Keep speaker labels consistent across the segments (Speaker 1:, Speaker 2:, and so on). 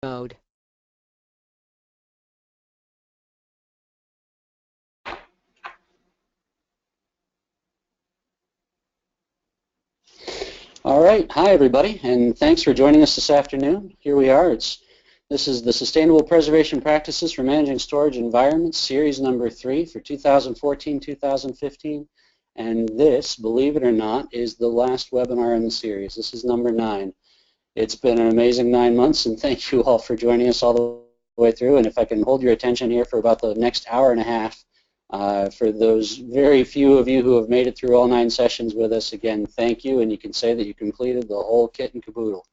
Speaker 1: mode.
Speaker 2: All right, hi everybody, and thanks for joining us this afternoon. Here we are. This is the Sustainable Preservation Practices for Managing Storage Environments, series number 3 for 2014-2015. And this, believe it or not, is the last webinar in the series. This is number 9. It's been an amazing 9 months, and thank you all for joining us all the way through. And if I can hold your attention here for about the next hour and a half, for those very few of you who have made it through all 9 sessions with us, again, thank you, and you can say that you completed the whole kit and caboodle.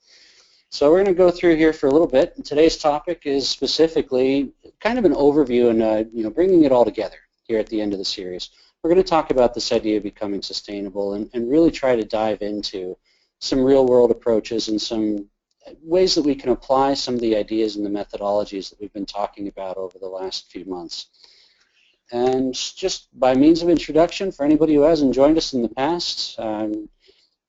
Speaker 2: So we're going to go through here for a little bit. And today's topic is specifically kind of an overview and bringing it all together here at the end of the series. We're going to talk about this idea of becoming sustainable and really try to dive into some real-world approaches and some ways that we can apply some of the ideas and the methodologies that we've been talking about over the last few months. And just by means of introduction, for anybody who hasn't joined us in the past,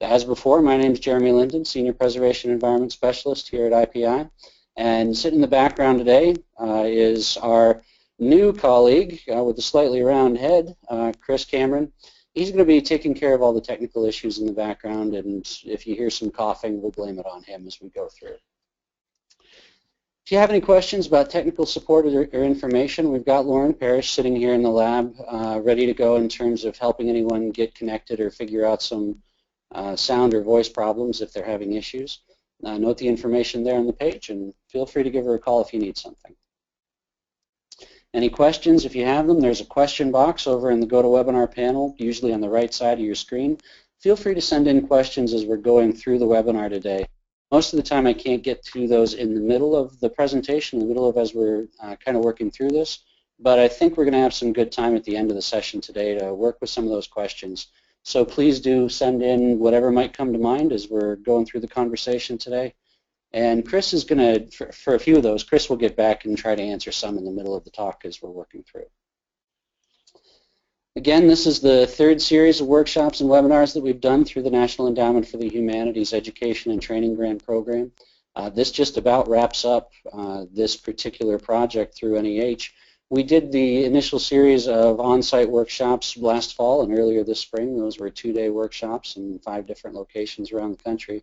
Speaker 2: as before, my name is Jeremy Linden, Senior Preservation Environment Specialist here at IPI. And sitting in the background today is our new colleague with a slightly round head, Chris Cameron. He's going to be taking care of all the technical issues in the background, and if you hear some coughing, we'll blame it on him as we go through. If you have any questions about technical support or information, we've got Lauren Parrish sitting here in the lab ready to go in terms of helping anyone get connected or figure out some sound or voice problems if they're having issues. Note the information there on the page and feel free to give her a call if you need something. Any questions, if you have them, there's a question box over in the GoToWebinar panel, usually on the right side of your screen. Feel free to send in questions as we're going through the webinar today. Most of the time I can't get to those in the middle of the presentation, in the middle of as we're kind of working through this, but I think we're going to have some good time at the end of the session today to work with some of those questions. So please do send in whatever might come to mind as we're going through the conversation today. And Chris is going to, for a few of those, Chris will get back and try to answer some in the middle of the talk as we're working through. Again, this is the 3rd series of workshops and webinars that we've done through the National Endowment for the Humanities Education and Training Grant Program. This just about wraps up this particular project through NEH. We did the initial series of on-site workshops last fall and earlier this spring. Those were 2-day workshops in 5 different locations around the country.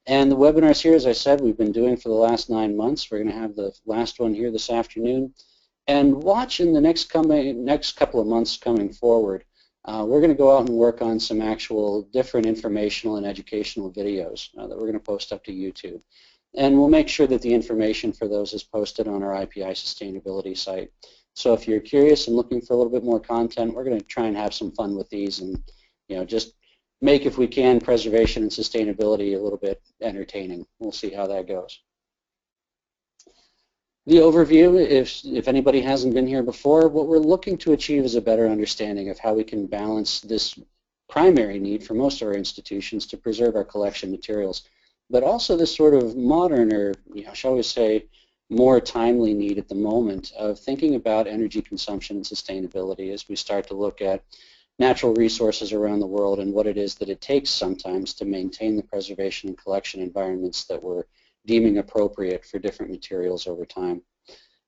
Speaker 2: And the webinars here, as I said, we've been doing for the last 9 months. We're going to have the last one here this afternoon. And watch in the next couple of months coming forward. We're going to go out and work on some actual different informational and educational videos that we're going to post up to YouTube. And we'll make sure that the information for those is posted on our IPI sustainability site. So if you're curious and looking for a little bit more content, we're going to try and have some fun with these and just make, if we can, preservation and sustainability a little bit entertaining. We'll see how that goes. The overview, if anybody hasn't been here before, what we're looking to achieve is a better understanding of how we can balance this primary need for most of our institutions to preserve our collection materials, but also this sort of modern, or shall we say, more timely need at the moment of thinking about energy consumption and sustainability as we start to look at natural resources around the world and what it is that it takes sometimes to maintain the preservation and collection environments that we're deeming appropriate for different materials over time.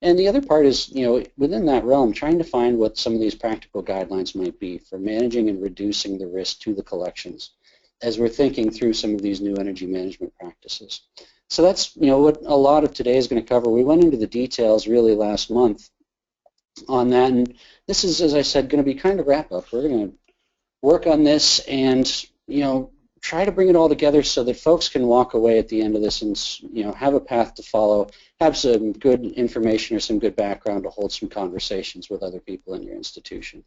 Speaker 2: And the other part is, within that realm, trying to find what some of these practical guidelines might be for managing and reducing the risk to the collections as we're thinking through some of these new energy management practices. So that's, what a lot of today is going to cover. We went into the details really last month on that, and this is, as I said, going to be kind of wrap up. We're going to work on this and, try to bring it all together so that folks can walk away at the end of this and have a path to follow, have some good information or some good background to hold some conversations with other people in your institutions.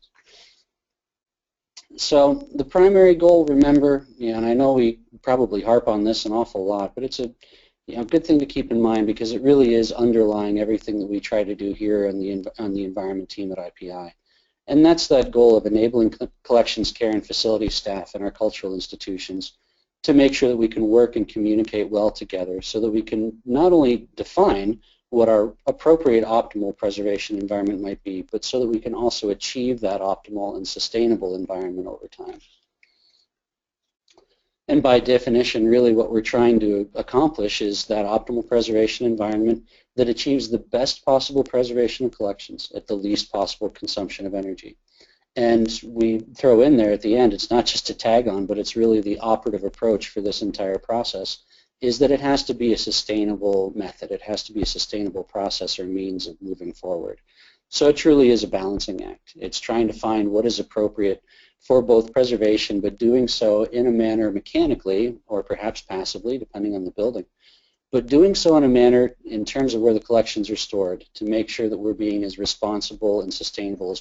Speaker 2: So the primary goal, remember, and I know we probably harp on this an awful lot, but it's a good thing to keep in mind because it really is underlying everything that we try to do here on the environment team at IPI. And that's that goal of enabling collections care and facility staff in our cultural institutions to make sure that we can work and communicate well together so that we can not only define what our appropriate optimal preservation environment might be, but so that we can also achieve that optimal and sustainable environment over time. And by definition, really what we're trying to accomplish is that optimal preservation environment that achieves the best possible preservation of collections at the least possible consumption of energy. And we throw in there at the end, it's not just a tag on, but it's really the operative approach for this entire process, is that it has to be a sustainable method. It has to be a sustainable process or means of moving forward. So it truly is a balancing act. It's trying to find what is appropriate for both preservation, but doing so in a manner mechanically or perhaps passively, depending on the building, but doing so in a manner in terms of where the collections are stored to make sure that we're being as responsible and sustainable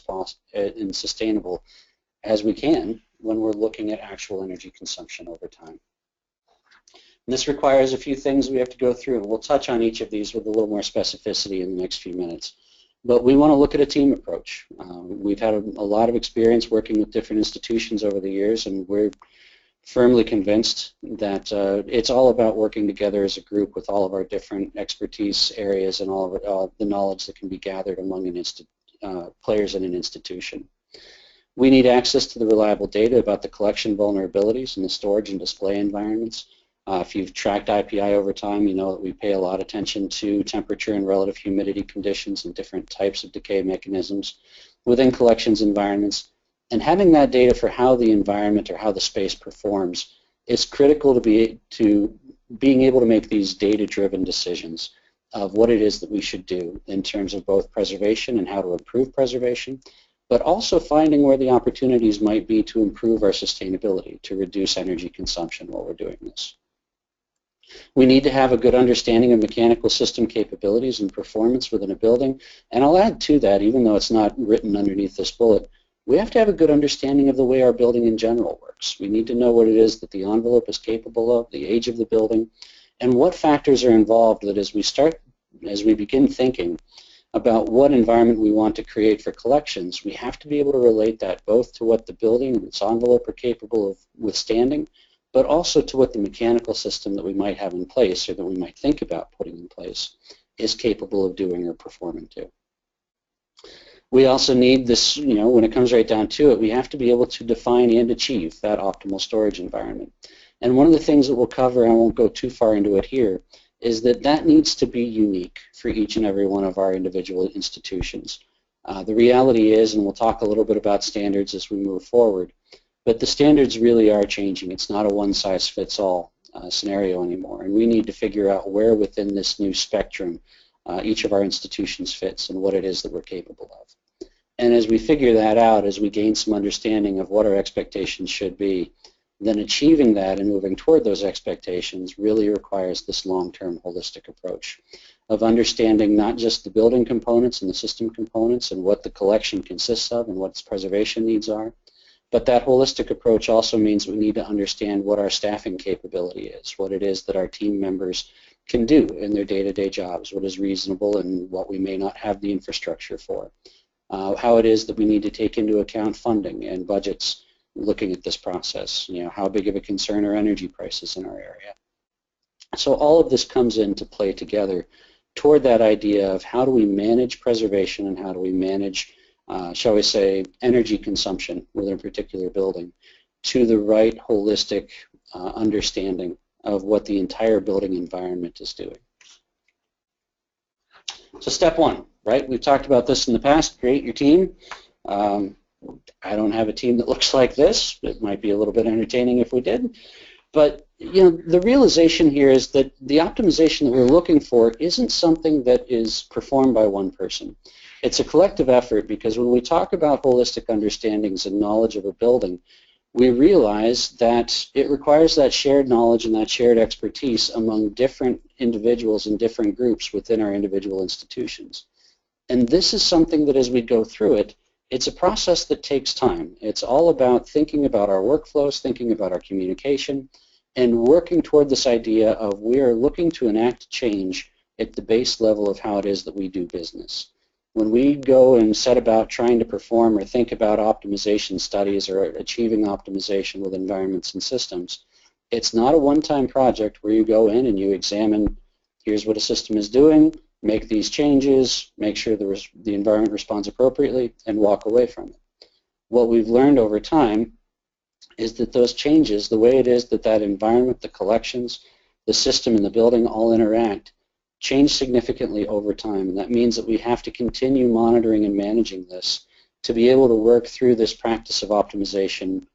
Speaker 2: as we can when we're looking at actual energy consumption over time. And this requires a few things we have to go through, and we'll touch on each of these with a little more specificity in the next few minutes. But we want to look at a team approach. We've had a lot of experience working with different institutions over the years, and we're firmly convinced that it's all about working together as a group with all of our different expertise areas and all of the knowledge that can be gathered among players in an institution. We need access to the reliable data about the collection vulnerabilities in the storage and display environments. If you've tracked IPI over time, you know that we pay a lot of attention to temperature and relative humidity conditions and different types of decay mechanisms within collections environments. And having that data for how the environment or how the space performs is critical to being able to make these data-driven decisions of what it is that we should do in terms of both preservation and how to improve preservation, but also finding where the opportunities might be to improve our sustainability, to reduce energy consumption while we're doing this. We need to have a good understanding of mechanical system capabilities and performance within a building, and I'll add to that, even though it's not written underneath this bullet, we have to have a good understanding of the way our building in general works. We need to know what it is that the envelope is capable of, the age of the building, and what factors are involved that as we begin thinking about what environment we want to create for collections, we have to be able to relate that both to what the building and its envelope are capable of withstanding, but also to what the mechanical system that we might have in place or that we might think about putting in place is capable of doing or performing to. We also need this, when it comes right down to it, we have to be able to define and achieve that optimal storage environment. And one of the things that we'll cover, and I won't go too far into it here, is that needs to be unique for each and every one of our individual institutions. The reality is, and we'll talk a little bit about standards as we move forward, but the standards really are changing. It's not a one-size-fits-all scenario anymore, and we need to figure out where within this new spectrum each of our institutions fits and what it is that we're capable of. And as we figure that out, as we gain some understanding of what our expectations should be, then achieving that and moving toward those expectations really requires this long-term holistic approach of understanding not just the building components and the system components and what the collection consists of and what its preservation needs are, but that holistic approach also means we need to understand what our staffing capability is, what it is that our team members can do in their day-to-day jobs, what is reasonable and what we may not have the infrastructure for, how it is that we need to take into account funding and budgets looking at this process, how big of a concern are energy prices in our area. So all of this comes into play together toward that idea of how do we manage preservation and how do we manage, shall we say, energy consumption within a particular building to the right holistic understanding of what the entire building environment is doing. So step one, right? We've talked about this in the past, create your team. I don't have a team that looks like this. It might be a little bit entertaining if we did. But the realization here is that the optimization that we're looking for isn't something that is performed by one person. It's a collective effort because when we talk about holistic understandings and knowledge of a building, we realize that it requires that shared knowledge and that shared expertise among different individuals and different groups within our individual institutions. And this is something that as we go through it, it's a process that takes time. It's all about thinking about our workflows, thinking about our communication, and working toward this idea of we are looking to enact change at the base level of how it is that we do business. When we go and set about trying to perform or think about optimization studies or achieving optimization with environments and systems, it's not a one-time project where you go in and you examine, here's what a system is doing, make these changes, make sure the environment responds appropriately, and walk away from it. What we've learned over time is that those changes, the way it is that that environment, the collections, the system, and the building all interact, change significantly over time. And that means that we have to continue monitoring and managing this to be able to work through this practice of optimization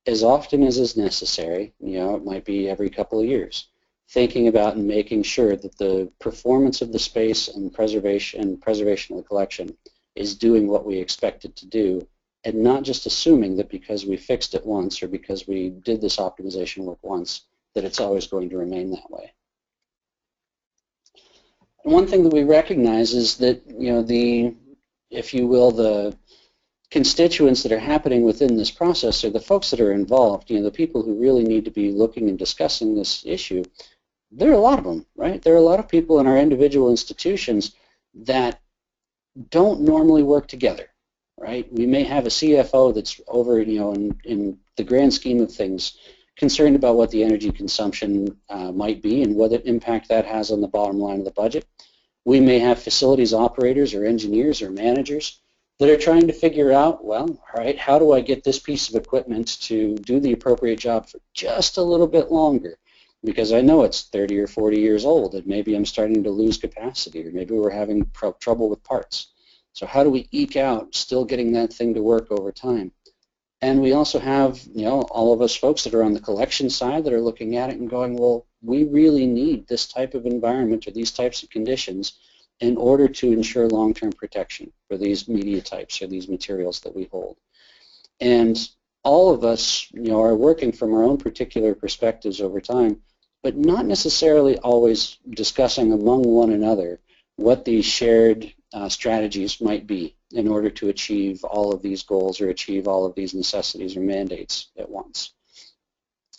Speaker 2: as often as is necessary. You know, it might be every couple of years, thinking about and making sure that the performance of the space and preservation of the collection is doing what we expect it to do, and not just assuming that because we fixed it once or because we did this optimization work once, that it's always going to remain that way. And one thing that we recognize is that, you know, the, if you will, the constituents that are happening within this process are the folks that are involved, you know, the people who really need to be looking and discussing this issue. There are a lot of them, right? There are a lot of people in our individual institutions that don't normally work together, right? We may have a CFO that's over, you know, in the grand scheme of things, concerned about what the energy consumption might be and what impact that has on the bottom line of the budget. We may have facilities operators or engineers or managers that are trying to figure out, well, all right, how do I get this piece of equipment to do the appropriate job for just a little bit longer? Because I know it's 30 or 40 years old and maybe I'm starting to lose capacity, or maybe we're having trouble with parts. So how do we eke out still getting that thing to work over time? And we also have, you know, all of us folks that are on the collection side that are looking at it and going, well, we really need this type of environment or these types of conditions in order to ensure long-term protection for these media types or these materials that we hold. And all of us, you know, are working from our own particular perspectives over time, but not necessarily always discussing among one another what these shared strategies might be in order to achieve all of these goals or achieve all of these necessities or mandates at once.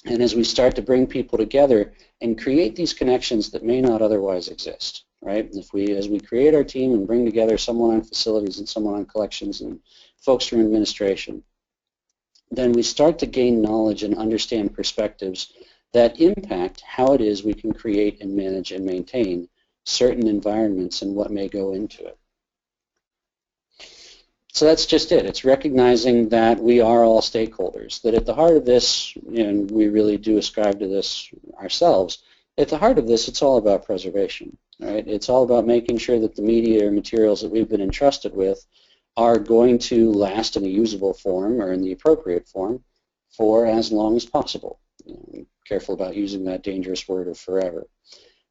Speaker 2: And as we start to bring people together and create these connections that may not otherwise exist, right? As we create our team and bring together someone on facilities and someone on collections and folks from administration, then we start to gain knowledge and understand perspectives that impact how it is we can create and manage and maintain certain environments and what may go into it. So that's just it. It's recognizing that we are all stakeholders, that at the heart of this, and we really do ascribe to this ourselves, at the heart of this, it's all about preservation, right? It's all about making sure that the media or materials that we've been entrusted with are going to last in a usable form or in the appropriate form for as long as possible. You know, careful about using that dangerous word of forever.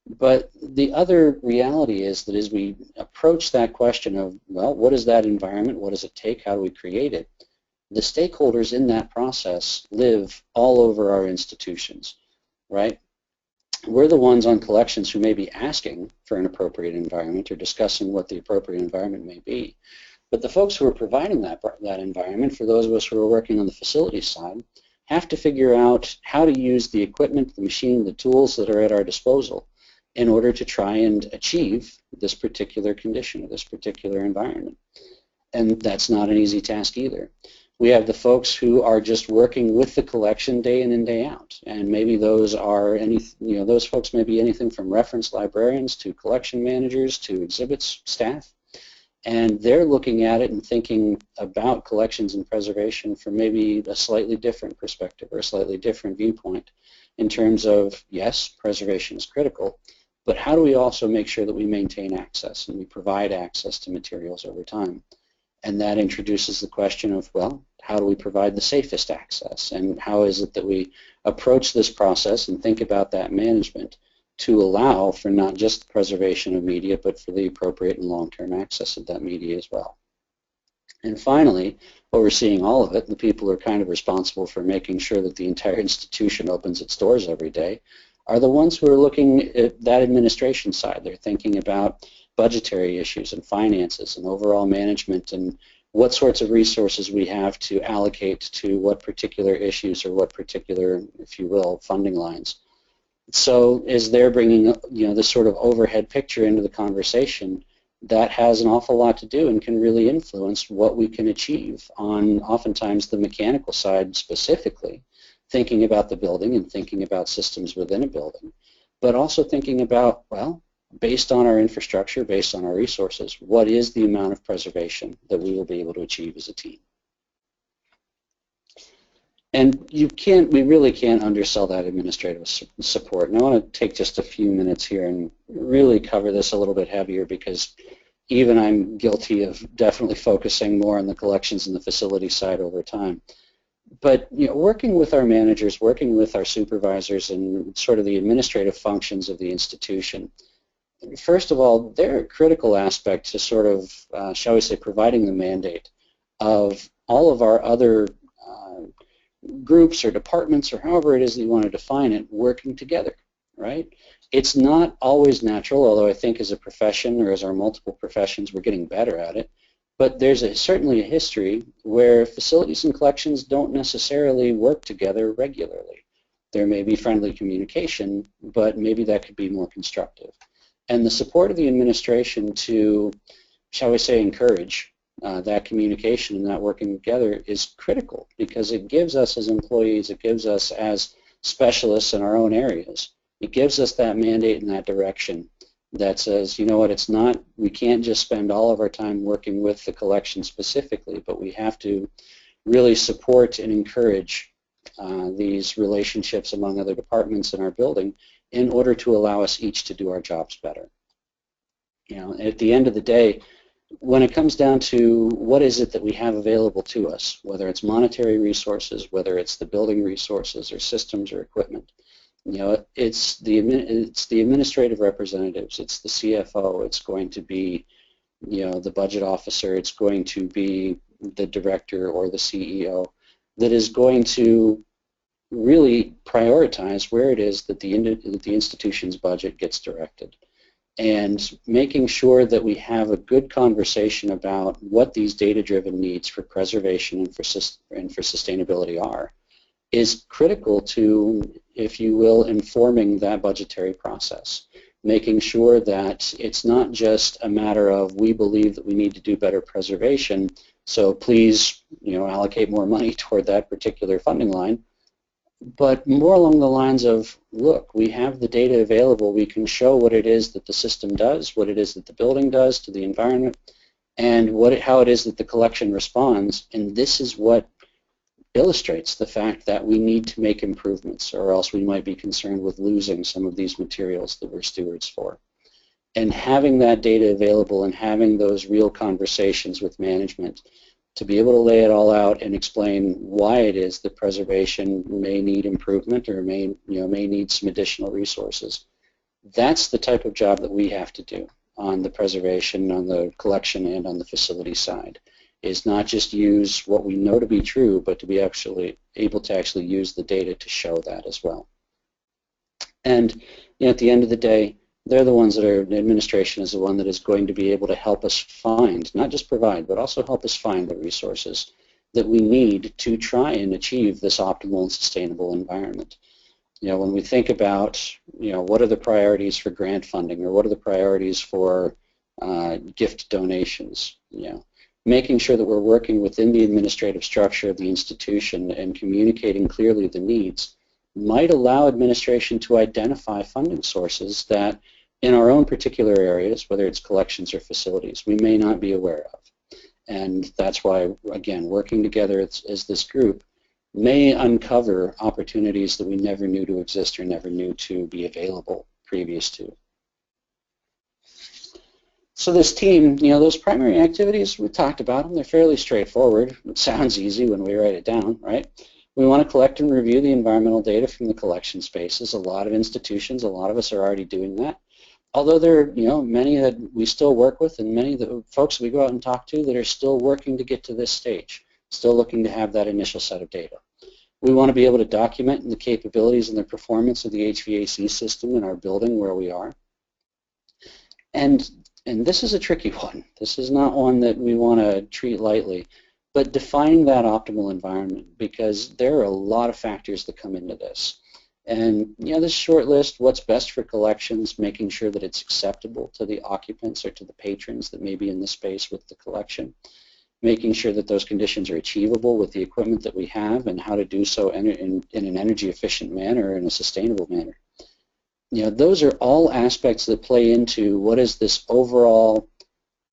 Speaker 2: But the other reality is that as we approach that question of, well, what is that environment? What does it take? How do we create it? The stakeholders in that process live all over our institutions, right? We're the ones on collections who may be asking for an appropriate environment or discussing what the appropriate environment may be. But the folks who are providing that environment, for those of us who are working on the facilities side, have to figure out how to use the equipment, the machine, the tools that are at our disposal in order to try and achieve this particular condition or this particular environment. And that's not an easy task either. We have the folks who are just working with the collection day in and day out, and maybe those are those folks may be anything from reference librarians to collection managers to exhibits staff, and they're looking at it and thinking about collections and preservation from maybe a slightly different perspective or a slightly different viewpoint in terms of, yes, preservation is critical, but how do we also make sure that we maintain access and we provide access to materials over time? And that introduces the question of, well, how do we provide the safest access? And how is it that we approach this process and think about that management to allow for not just the preservation of media, but for the appropriate and long-term access of that media as well? And finally, overseeing all of it, the people who are kind of responsible for making sure that the entire institution opens its doors every day are the ones who are looking at that administration side. They're thinking about budgetary issues and finances and overall management and what sorts of resources we have to allocate to what particular issues or what particular, if you will, funding lines. So as they're bringing, this sort of overhead picture into the conversation, that has an awful lot to do and can really influence what we can achieve on oftentimes the mechanical side specifically, thinking about the building and thinking about systems within a building, but also thinking about, well, based on our infrastructure, based on our resources, what is the amount of preservation that we will be able to achieve as a team? And we really can't undersell that administrative support. And I want to take just a few minutes here and really cover this a little bit heavier, because even I'm guilty of definitely focusing more on the collections and the facility side over time. But working with our managers, working with our supervisors, and sort of the administrative functions of the institution, first of all, they're a critical aspect to sort of, shall we say, providing the mandate of all of our other groups or departments, or however it is that you want to define it, working together, right? It's not always natural, although I think as a profession, or as our multiple professions, we're getting better at it. But there's certainly a history where facilities and collections don't necessarily work together regularly. There may be friendly communication, but maybe that could be more constructive. And the support of the administration to, shall we say, encourage that communication and that working together is critical, because it gives us as employees, it gives us as specialists in our own areas, it gives us that mandate and that direction that says, you know what, it's not, we can't just spend all of our time working with the collection specifically, but we have to really support and encourage these relationships among other departments in our building in order to allow us each to do our jobs better. At the end of the day, when it comes down to what is it that we have available to us, whether it's monetary resources, whether it's the building resources or systems or equipment, it's the administrative representatives, it's the CFO, it's going to be the budget officer, it's going to be the director or the CEO that is going to really prioritize where it is that the institution's budget gets directed, and making sure that we have a good conversation about what these data-driven needs for preservation and for sustainability are is critical to, if you will, informing that budgetary process. Making sure that it's not just a matter of, we believe that we need to do better preservation, so please allocate more money toward that particular funding line, but more along the lines of, look, we have the data available, we can show what it is that the system does, what it is that the building does to the environment, and how it is that the collection responds, and this is what illustrates the fact that we need to make improvements, or else we might be concerned with losing some of these materials that we're stewards for. And having that data available and having those real conversations with management to be able to lay it all out and explain why it is that preservation may need improvement or may need some additional resources. That's the type of job that we have to do on the preservation, on the collection, and on the facility side, is not just use what we know to be true, but to be actually able to actually use the data to show that as well. And at the end of the day, they're the ones that are, the administration is the one that is going to be able to help us find, not just provide, but also help us find the resources that we need to try and achieve this optimal and sustainable environment. When we think about, what are the priorities for grant funding, or what are the priorities for gift donations, making sure that we're working within the administrative structure of the institution and communicating clearly the needs might allow administration to identify funding sources that in our own particular areas, whether it's collections or facilities, we may not be aware of. And that's why, again, working together as this group may uncover opportunities that we never knew to exist or never knew to be available previous to. So this team, those primary activities, we talked about them. They're fairly straightforward. It sounds easy when we write it down, right? We want to collect and review the environmental data from the collection spaces. A lot of institutions, a lot of us are already doing that. Although there are, many that we still work with, and many of the folks we go out and talk to that are still working to get to this stage, still looking to have that initial set of data. We want to be able to document the capabilities and the performance of the HVAC system in our building where we are. And this is a tricky one. This is not one that we want to treat lightly, but defining that optimal environment, because there are a lot of factors that come into this. And this short list, what's best for collections, making sure that it's acceptable to the occupants or to the patrons that may be in the space with the collection, making sure that those conditions are achievable with the equipment that we have, and how to do so in an energy efficient manner, in a sustainable manner. Those are all aspects that play into what is this overall,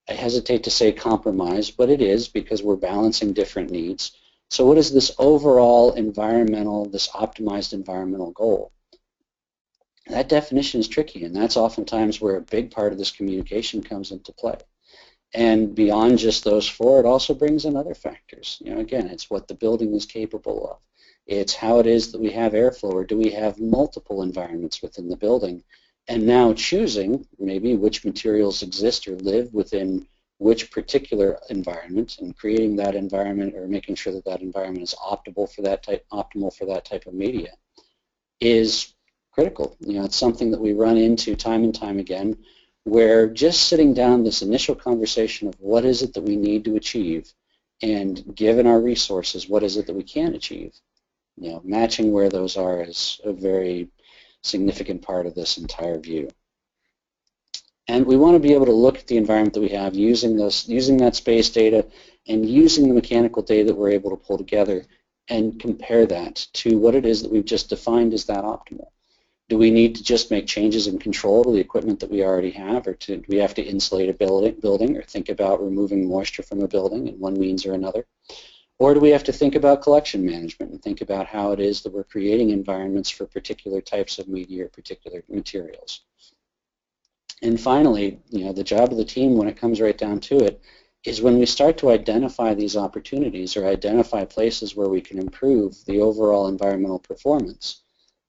Speaker 2: I hesitate to say compromise, but it is, because we're balancing different needs. So what is this overall environmental, this optimized environmental goal? That definition is tricky, and that's oftentimes where a big part of this communication comes into play. And beyond just those four, it also brings in other factors. Again, it's what the building is capable of. It's how it is that we have airflow, or do we have multiple environments within the building? And now choosing maybe which materials exist or live within which particular environment, and creating that environment, or making sure that that environment is optimal for that type of media, is critical. It's something that we run into time and time again, where just sitting down this initial conversation of what is it that we need to achieve, and given our resources, what is it that we can achieve, matching where those are is a very significant part of this entire view. And we want to be able to look at the environment that we have using that space data and using the mechanical data that we're able to pull together and compare that to what it is that we've just defined as that optimal. Do we need to just make changes in control to the equipment that we already have, or do we have to insulate a building or think about removing moisture from a building in one means or another? Or do we have to think about collection management and think about how it is that we're creating environments for particular types of media or particular materials? And finally, the job of the team, when it comes right down to it, is when we start to identify these opportunities or identify places where we can improve the overall environmental performance,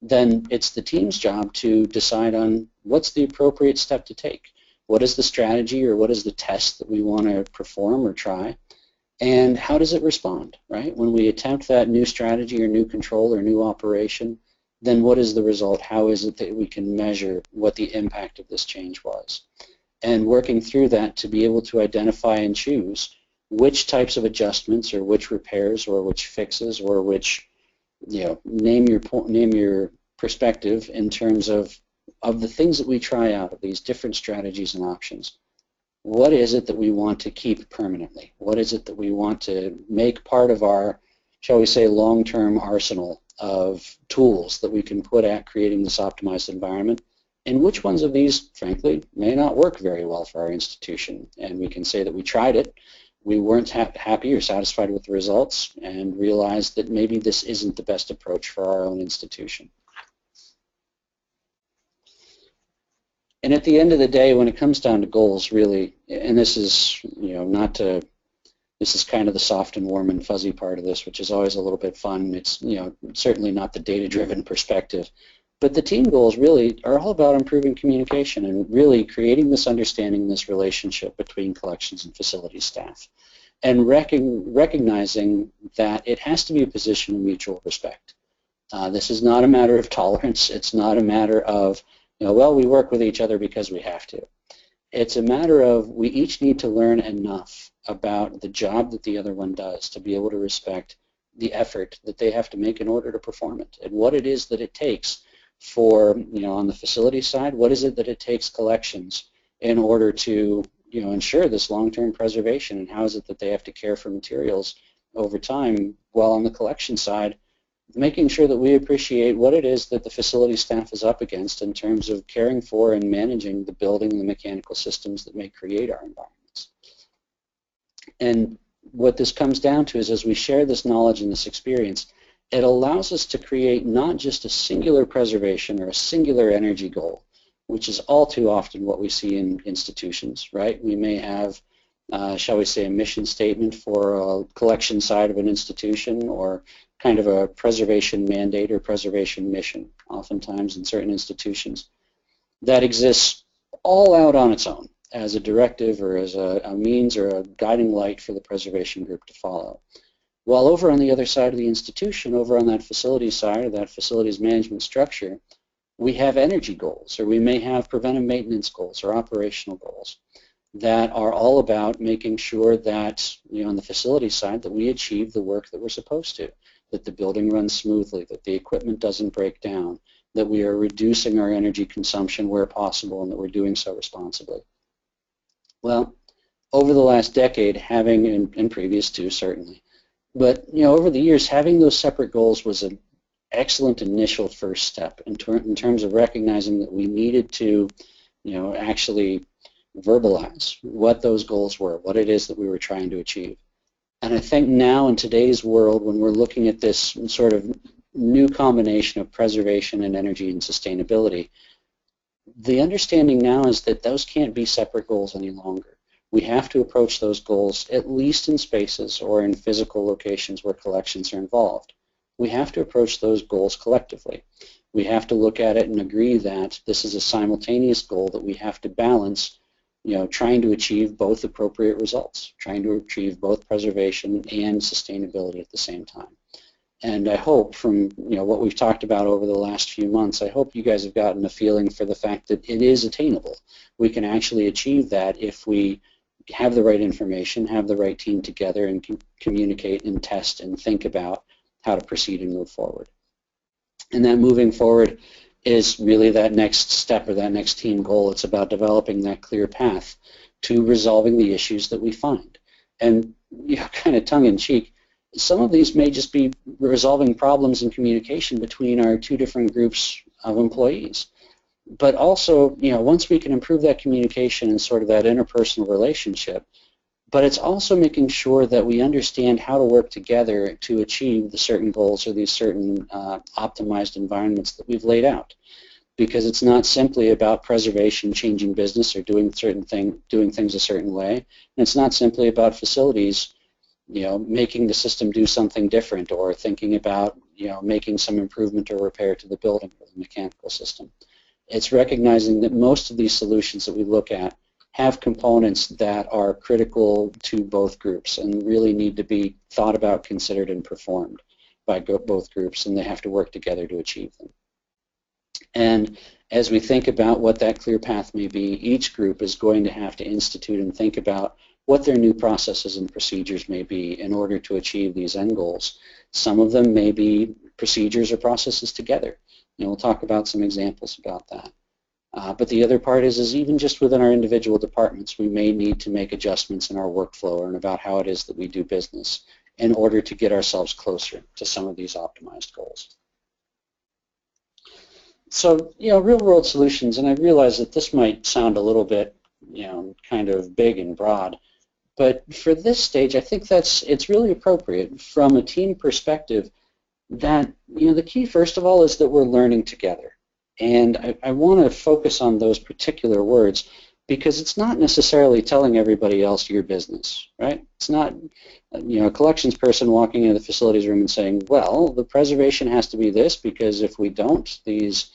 Speaker 2: then it's the team's job to decide on what's the appropriate step to take. What is the strategy, or what is the test that we want to perform or try, and how does it respond, right? When we attempt that new strategy or new control or new operation, then what is the result? How is it that we can measure what the impact of this change was? And working through that to be able to identify and choose which types of adjustments, or which repairs, or which fixes, or which, name your perspective in terms of the things that we try out, of these different strategies and options. What is it that we want to keep permanently? What is it that we want to make part of our, shall we say, long-term arsenal of tools that we can put at creating this optimized environment? And which ones of these, frankly, may not work very well for our institution? And we can say that we tried it, we weren't happy or satisfied with the results, and realized that maybe this isn't the best approach for our own institution. And at the end of the day, when it comes down to goals, really, and this is, this is kind of the soft and warm and fuzzy part of this, which is always a little bit fun. It's, certainly not the data-driven perspective. But the team goals really are all about improving communication and really creating this understanding, this relationship between collections and facilities staff, and recognizing that it has to be a position of mutual respect. This is not a matter of tolerance. It's not a matter of, well, we work with each other because we have to. It's a matter of we each need to learn enough about the job that the other one does to be able to respect the effort that they have to make in order to perform it, and what it is that it takes for, on the facility side, what is it that it takes collections in order to, ensure this long-term preservation, and how is it that they have to care for materials over time, while on the collection side, making sure that we appreciate what it is that the facility staff is up against in terms of caring for and managing the building and the mechanical systems that may create our environments. And what this comes down to is, as we share this knowledge and this experience, it allows us to create not just a singular preservation or a singular energy goal, which is all too often what we see in institutions, right? We may have, shall we say, a mission statement for a collection side of an institution, or kind of a preservation mandate or preservation mission, oftentimes in certain institutions, that exists all out on its own as a directive or as a means or a guiding light for the preservation group to follow. While over on the other side of the institution, over on that facility side, or that facilities management structure, we have energy goals, or we may have preventive maintenance goals or operational goals that are all about making sure that, on the facility side, that we achieve the work that we're supposed to, that the building runs smoothly, that the equipment doesn't break down, that we are reducing our energy consumption where possible, and that we're doing so responsibly. Well, over the last decade, having, and previous to certainly, but over the years, having those separate goals was an excellent initial first step in terms of recognizing that we needed to, actually verbalize what those goals were, what it is that we were trying to achieve. And I think now in today's world, when we're looking at this sort of new combination of preservation and energy and sustainability, the understanding now is that those can't be separate goals any longer. We have to approach those goals, at least in spaces or in physical locations where collections are involved. We have to approach those goals collectively. We have to look at it and agree that this is a simultaneous goal that we have to balance, trying to achieve both appropriate results, trying to achieve both preservation and sustainability at the same time. And I hope from what we've talked about over the last few months, I hope you guys have gotten a feeling for the fact that it is attainable. We can actually achieve that if we have the right information, have the right team together, and can communicate and test and think about how to proceed and move forward. And that moving forward is really that next step or that next team goal. It's about developing that clear path to resolving the issues that we find. And kind of tongue-in-cheek, some of these may just be resolving problems in communication between our two different groups of employees. But also, once we can improve that communication and sort of that interpersonal relationship, but it's also making sure that we understand how to work together to achieve the certain goals or these certain optimized environments that we've laid out. Because it's not simply about preservation, changing business, or doing things a certain way. And it's not simply about facilities, making the system do something different, or thinking about, making some improvement or repair to the building or the mechanical system. It's recognizing that most of these solutions that we look at have components that are critical to both groups and really need to be thought about, considered, and performed by both groups, and they have to work together to achieve them. And as we think about what that clear path may be, each group is going to have to institute and think about what their new processes and procedures may be in order to achieve these end goals. Some of them may be procedures or processes together. We'll talk about some examples about that. But the other part is even just within our individual departments, we may need to make adjustments in our workflow and about how it is that we do business in order to get ourselves closer to some of these optimized goals. So, real-world solutions, and I realize that this might sound a little bit, kind of big and broad, but for this stage, I think it's really appropriate from a team perspective that, the key, first of all, is that we're learning together. And I want to focus on those particular words because it's not necessarily telling everybody else your business, right? It's not, a collections person walking into the facilities room and saying, well, the preservation has to be this because if we don't, these,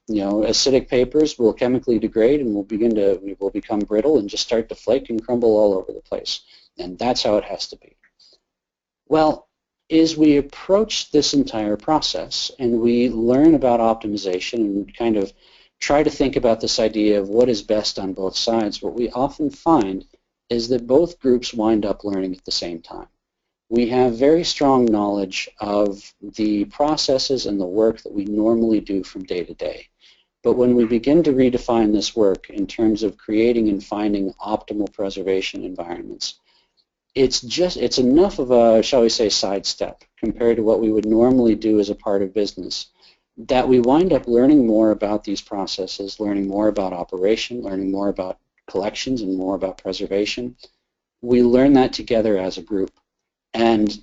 Speaker 2: acidic papers will chemically degrade and will become brittle and just start to flake and crumble all over the place. And that's how it has to be. Well, as we approach this entire process and we learn about optimization and kind of try to think about this idea of what is best on both sides, what we often find is that both groups wind up learning at the same time. We have very strong knowledge of the processes and the work that we normally do from day to day. But when we begin to redefine this work in terms of creating and finding optimal preservation environments, it's enough of a, shall we say, sidestep compared to what we would normally do as a part of business that we wind up learning more about these processes, learning more about operation, learning more about collections and more about preservation. We learn that together as a group, and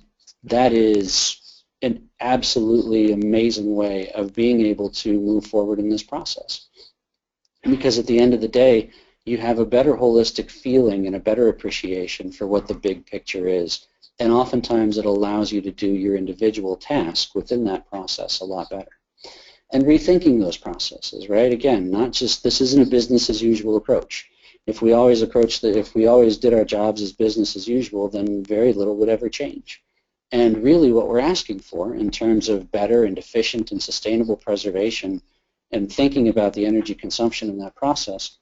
Speaker 2: that is an absolutely amazing way of being able to move forward in this process. Because at the end of the day, you have a better holistic feeling and a better appreciation for what the big picture is. And oftentimes it allows you to do your individual task within that process a lot better. And rethinking those processes, right? Again, not just, this isn't a business as usual approach. If we always did our jobs as business as usual, then very little would ever change. And really what we're asking for in terms of better and efficient and sustainable preservation and thinking about the energy consumption in that process,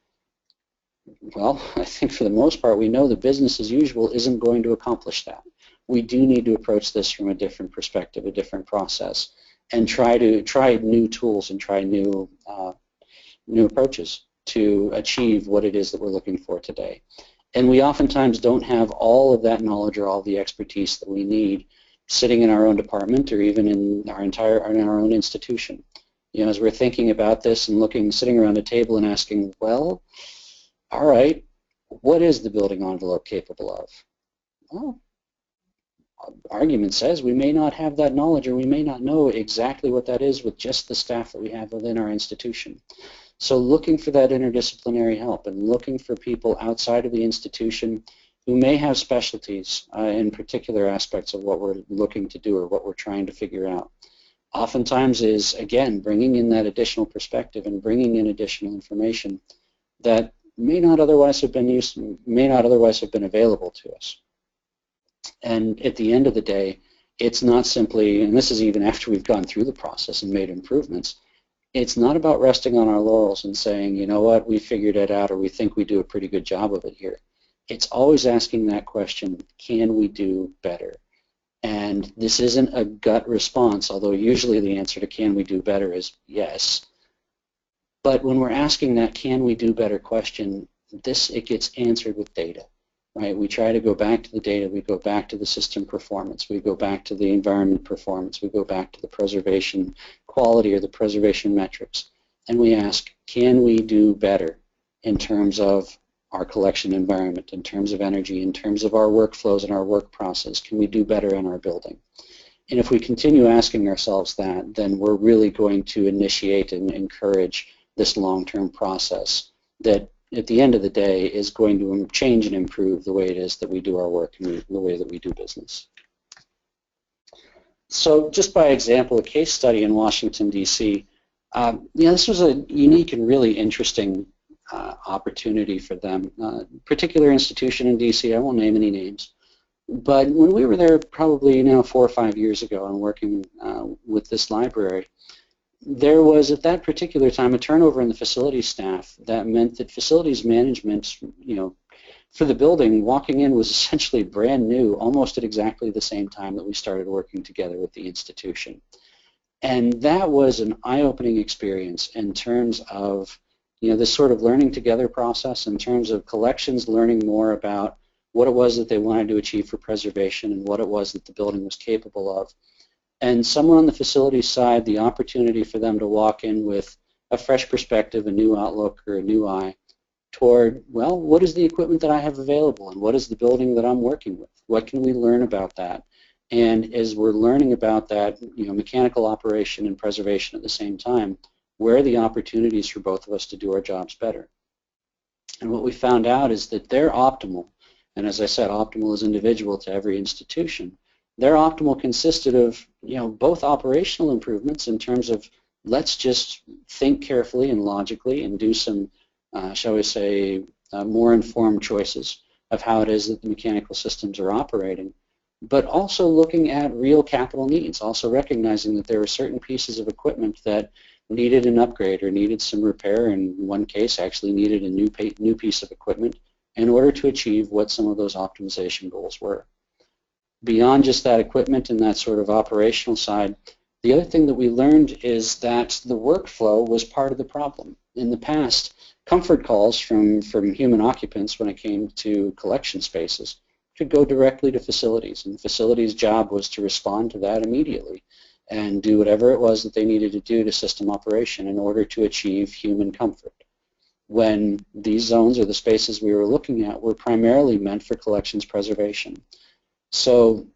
Speaker 2: well, I think for the most part we know that business as usual isn't going to accomplish that. We do need to approach this from a different perspective, a different process, and try new tools and try new approaches to achieve what it is that we're looking for today. And we oftentimes don't have all of that knowledge or all the expertise that we need sitting in our own department or even in our own institution. As we're thinking about this and sitting around a table and asking, well, all right, what is the building envelope capable of? Well, argument says we may not have that knowledge, or we may not know exactly what that is with just the staff that we have within our institution. So looking for that interdisciplinary help and looking for people outside of the institution who may have specialties in particular aspects of what we're looking to do or what we're trying to figure out. Oftentimes is, again, bringing in that additional perspective and bringing in additional information that may not otherwise have been available to us. And at the end of the day, it's not simply, and this is even after we've gone through the process and made improvements, it's not about resting on our laurels and saying, you know what, we figured it out, or we think we do a pretty good job of it here. It's always asking that question, can we do better? And this isn't a gut response, although usually the answer to can we do better is yes. But when we're asking that can we do better question, it gets answered with data, right? We try to go back to the data, we go back to the system performance, we go back to the environment performance, we go back to the preservation quality or the preservation metrics, and we ask, can we do better in terms of our collection environment, in terms of energy, in terms of our workflows and our work process? Can we do better in our building? And if we continue asking ourselves that, then we're really going to initiate and encourage this long-term process that at the end of the day is going to change and improve the way it is that we do our work and the way that we do business. So just by example, a case study in Washington, D.C., this was a unique and really interesting opportunity for them. Particular institution in D.C., I won't name any names, but when we were there probably 4 or 5 years ago and working with this library, there was at that particular time a turnover in the facilities staff that meant that facilities management, for the building, walking in was essentially brand new, almost at exactly the same time that we started working together with the institution. And that was an eye-opening experience in terms of this sort of learning together process, in terms of collections learning more about what it was that they wanted to achieve for preservation and what it was that the building was capable of. And someone on the facilities side, the opportunity for them to walk in with a fresh perspective, a new outlook, or a new eye toward, well, what is the equipment that I have available, and what is the building that I'm working with? What can we learn about that? And as we're learning about that, mechanical operation and preservation at the same time, where are the opportunities for both of us to do our jobs better? And what we found out is that they're optimal, and as I said, optimal is individual to every institution. Their optimal consisted of, both operational improvements in terms of let's just think carefully and logically and do some, shall we say, more informed choices of how it is that the mechanical systems are operating, but also looking at real capital needs, also recognizing that there were certain pieces of equipment that needed an upgrade or needed some repair, in one case actually needed a new piece of equipment in order to achieve what some of those optimization goals were. Beyond just that equipment and that sort of operational side, the other thing that we learned is that the workflow was part of the problem. In the past, comfort calls from human occupants when it came to collection spaces could go directly to facilities, and the facilities' job was to respond to that immediately and do whatever it was that they needed to do to system operation in order to achieve human comfort. When these zones or the spaces we were looking at were primarily meant for collections preservation. So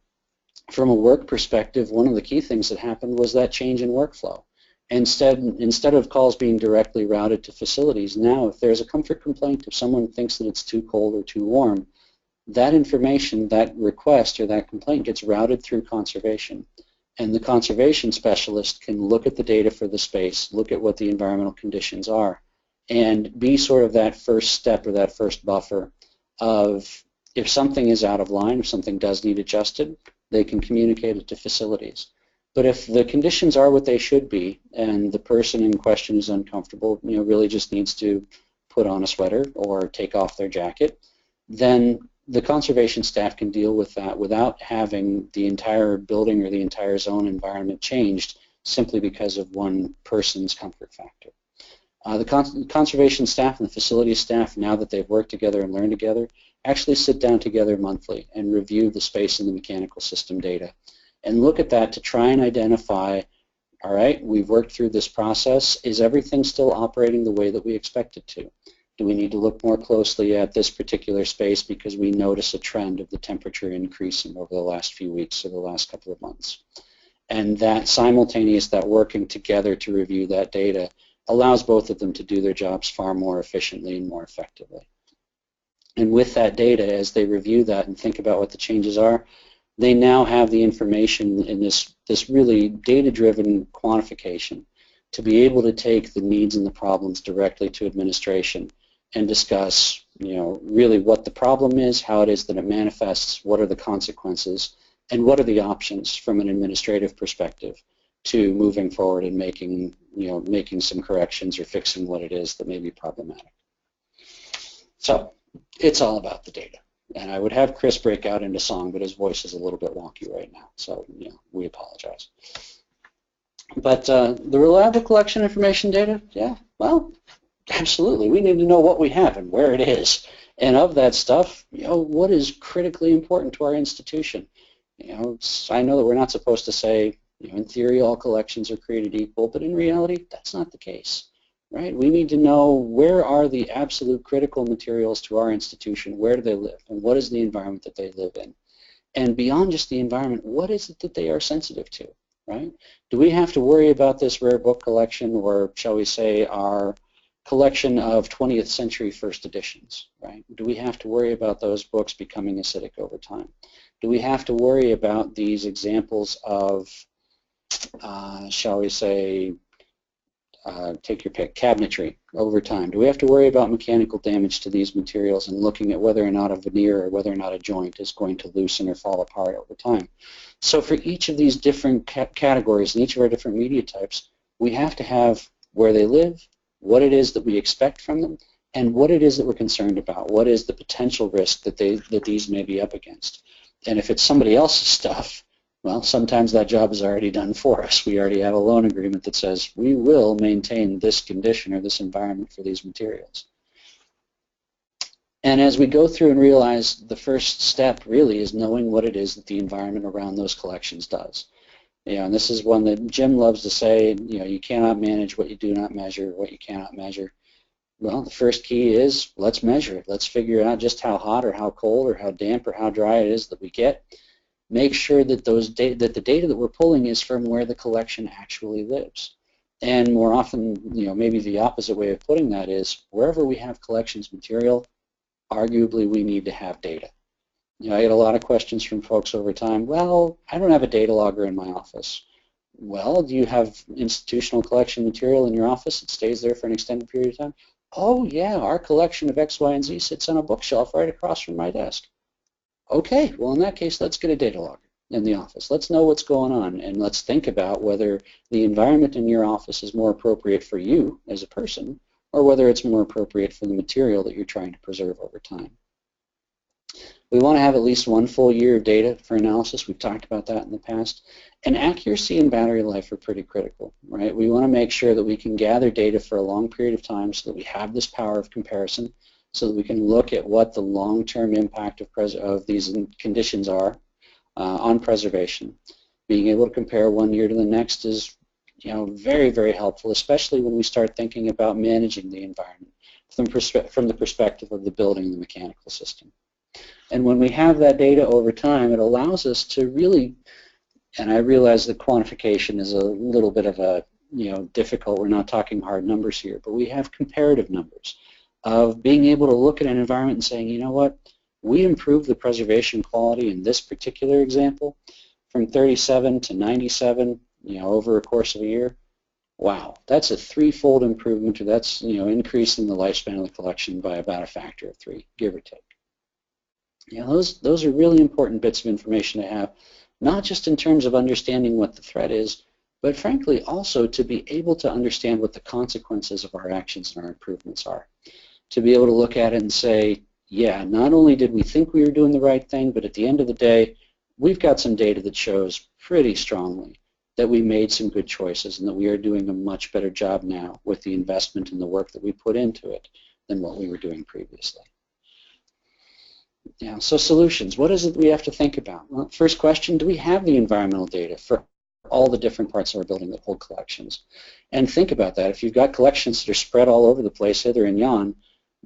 Speaker 2: from a work perspective, one of the key things that happened was that change in workflow. Instead of calls being directly routed to facilities, now if there's a comfort complaint, if someone thinks that it's too cold or too warm, that information, that request or that complaint gets routed through conservation. And the conservation specialist can look at the data for the space, look at what the environmental conditions are, and be sort of that first step or that first buffer of if something is out of line, if something does need adjusted, they can communicate it to facilities. But if the conditions are what they should be and the person in question is uncomfortable, really just needs to put on a sweater or take off their jacket, then the conservation staff can deal with that without having the entire building or the entire zone environment changed simply because of one person's comfort factor. The conservation staff and the facility staff, now that they've worked together and learned together, actually sit down together monthly and review the space and the mechanical system data and look at that to try and identify, all right, we've worked through this process, is everything still operating the way that we expect it to? Do we need to look more closely at this particular space because we notice a trend of the temperature increasing over the last few weeks or the last couple of months? And that simultaneous, that working together to review that data allows both of them to do their jobs far more efficiently and more effectively. And with that data, as they review that and think about what the changes are, they now have the information in this really data-driven quantification to be able to take the needs and the problems directly to administration and discuss, really what the problem is, how it is that it manifests, what are the consequences, and what are the options from an administrative perspective to moving forward and making some corrections or fixing what it is that may be problematic. So it's all about the data. And I would have Chris break out into song, but his voice is a little bit wonky right now, so we apologize. But the reliable collection information data, yeah, well, absolutely. We need to know what we have and where it is. And of that stuff, what is critically important to our institution? I know that we're not supposed to say, in theory, all collections are created equal, but in reality, that's not the case, right? We need to know where are the absolute critical materials to our institution, where do they live, and what is the environment that they live in? And beyond just the environment, what is it that they are sensitive to, right? Do we have to worry about this rare book collection, or shall we say our collection of 20th century first editions, right? Do we have to worry about those books becoming acidic over time? Do we have to worry about these examples of, shall we say, take your pick, cabinetry over time? Do we have to worry about mechanical damage to these materials and looking at whether or not a veneer or whether or not a joint is going to loosen or fall apart over time? So for each of these different categories and each of our different media types, we have to have where they live, what it is that we expect from them, and what it is that we're concerned about. What is the potential risk that these may be up against? And if it's somebody else's stuff, well, sometimes that job is already done for us. We already have a loan agreement that says we will maintain this condition or this environment for these materials. And as we go through and realize the first step really is knowing what it is that the environment around those collections does. And this is one that Jim loves to say, you cannot manage what you do not measure, what you cannot measure. Well, the first key is let's measure it. Let's figure out just how hot or how cold or how damp or how dry it is that we get. Make sure that the data that we're pulling is from where the collection actually lives. And more often, maybe the opposite way of putting that is wherever we have collections material, arguably we need to have data. I get a lot of questions from folks over time. Well, I don't have a data logger in my office. Well, do you have institutional collection material in your office that stays there for an extended period of time? Oh, yeah, our collection of X, Y, and Z sits on a bookshelf right across from my desk. Okay, well, in that case, let's get a data logger in the office. Let's know what's going on, and let's think about whether the environment in your office is more appropriate for you as a person or whether it's more appropriate for the material that you're trying to preserve over time. We want to have at least one full year of data for analysis. We've talked about that in the past. And accuracy and battery life are pretty critical, right? We want to make sure that we can gather data for a long period of time so that we have this power of comparison, so that we can look at what the long-term impact of these conditions are on preservation. Being able to compare one year to the next is very, very helpful, especially when we start thinking about managing the environment from the perspective of the building and the mechanical system. And when we have that data over time, it allows us to really, and I realize that quantification is a little bit of a, difficult, we're not talking hard numbers here, but we have comparative numbers of being able to look at an environment and saying, you know what, we improved the preservation quality in this particular example from 37 to 97, over a course of a year. Wow, that's a threefold improvement, or that's, increasing the lifespan of the collection by about a factor of 3, give or take. Those are really important bits of information to have, not just in terms of understanding what the threat is, but frankly also to be able to understand what the consequences of our actions and our improvements are. To be able to look at it and say, yeah, not only did we think we were doing the right thing, but at the end of the day, we've got some data that shows pretty strongly that we made some good choices and that we are doing a much better job now with the investment and the work that we put into it than what we were doing previously. So solutions, what is it we have to think about? Well, first question, do we have the environmental data for all the different parts of our building that hold collections? And think about that. If you've got collections that are spread all over the place, hither and yon,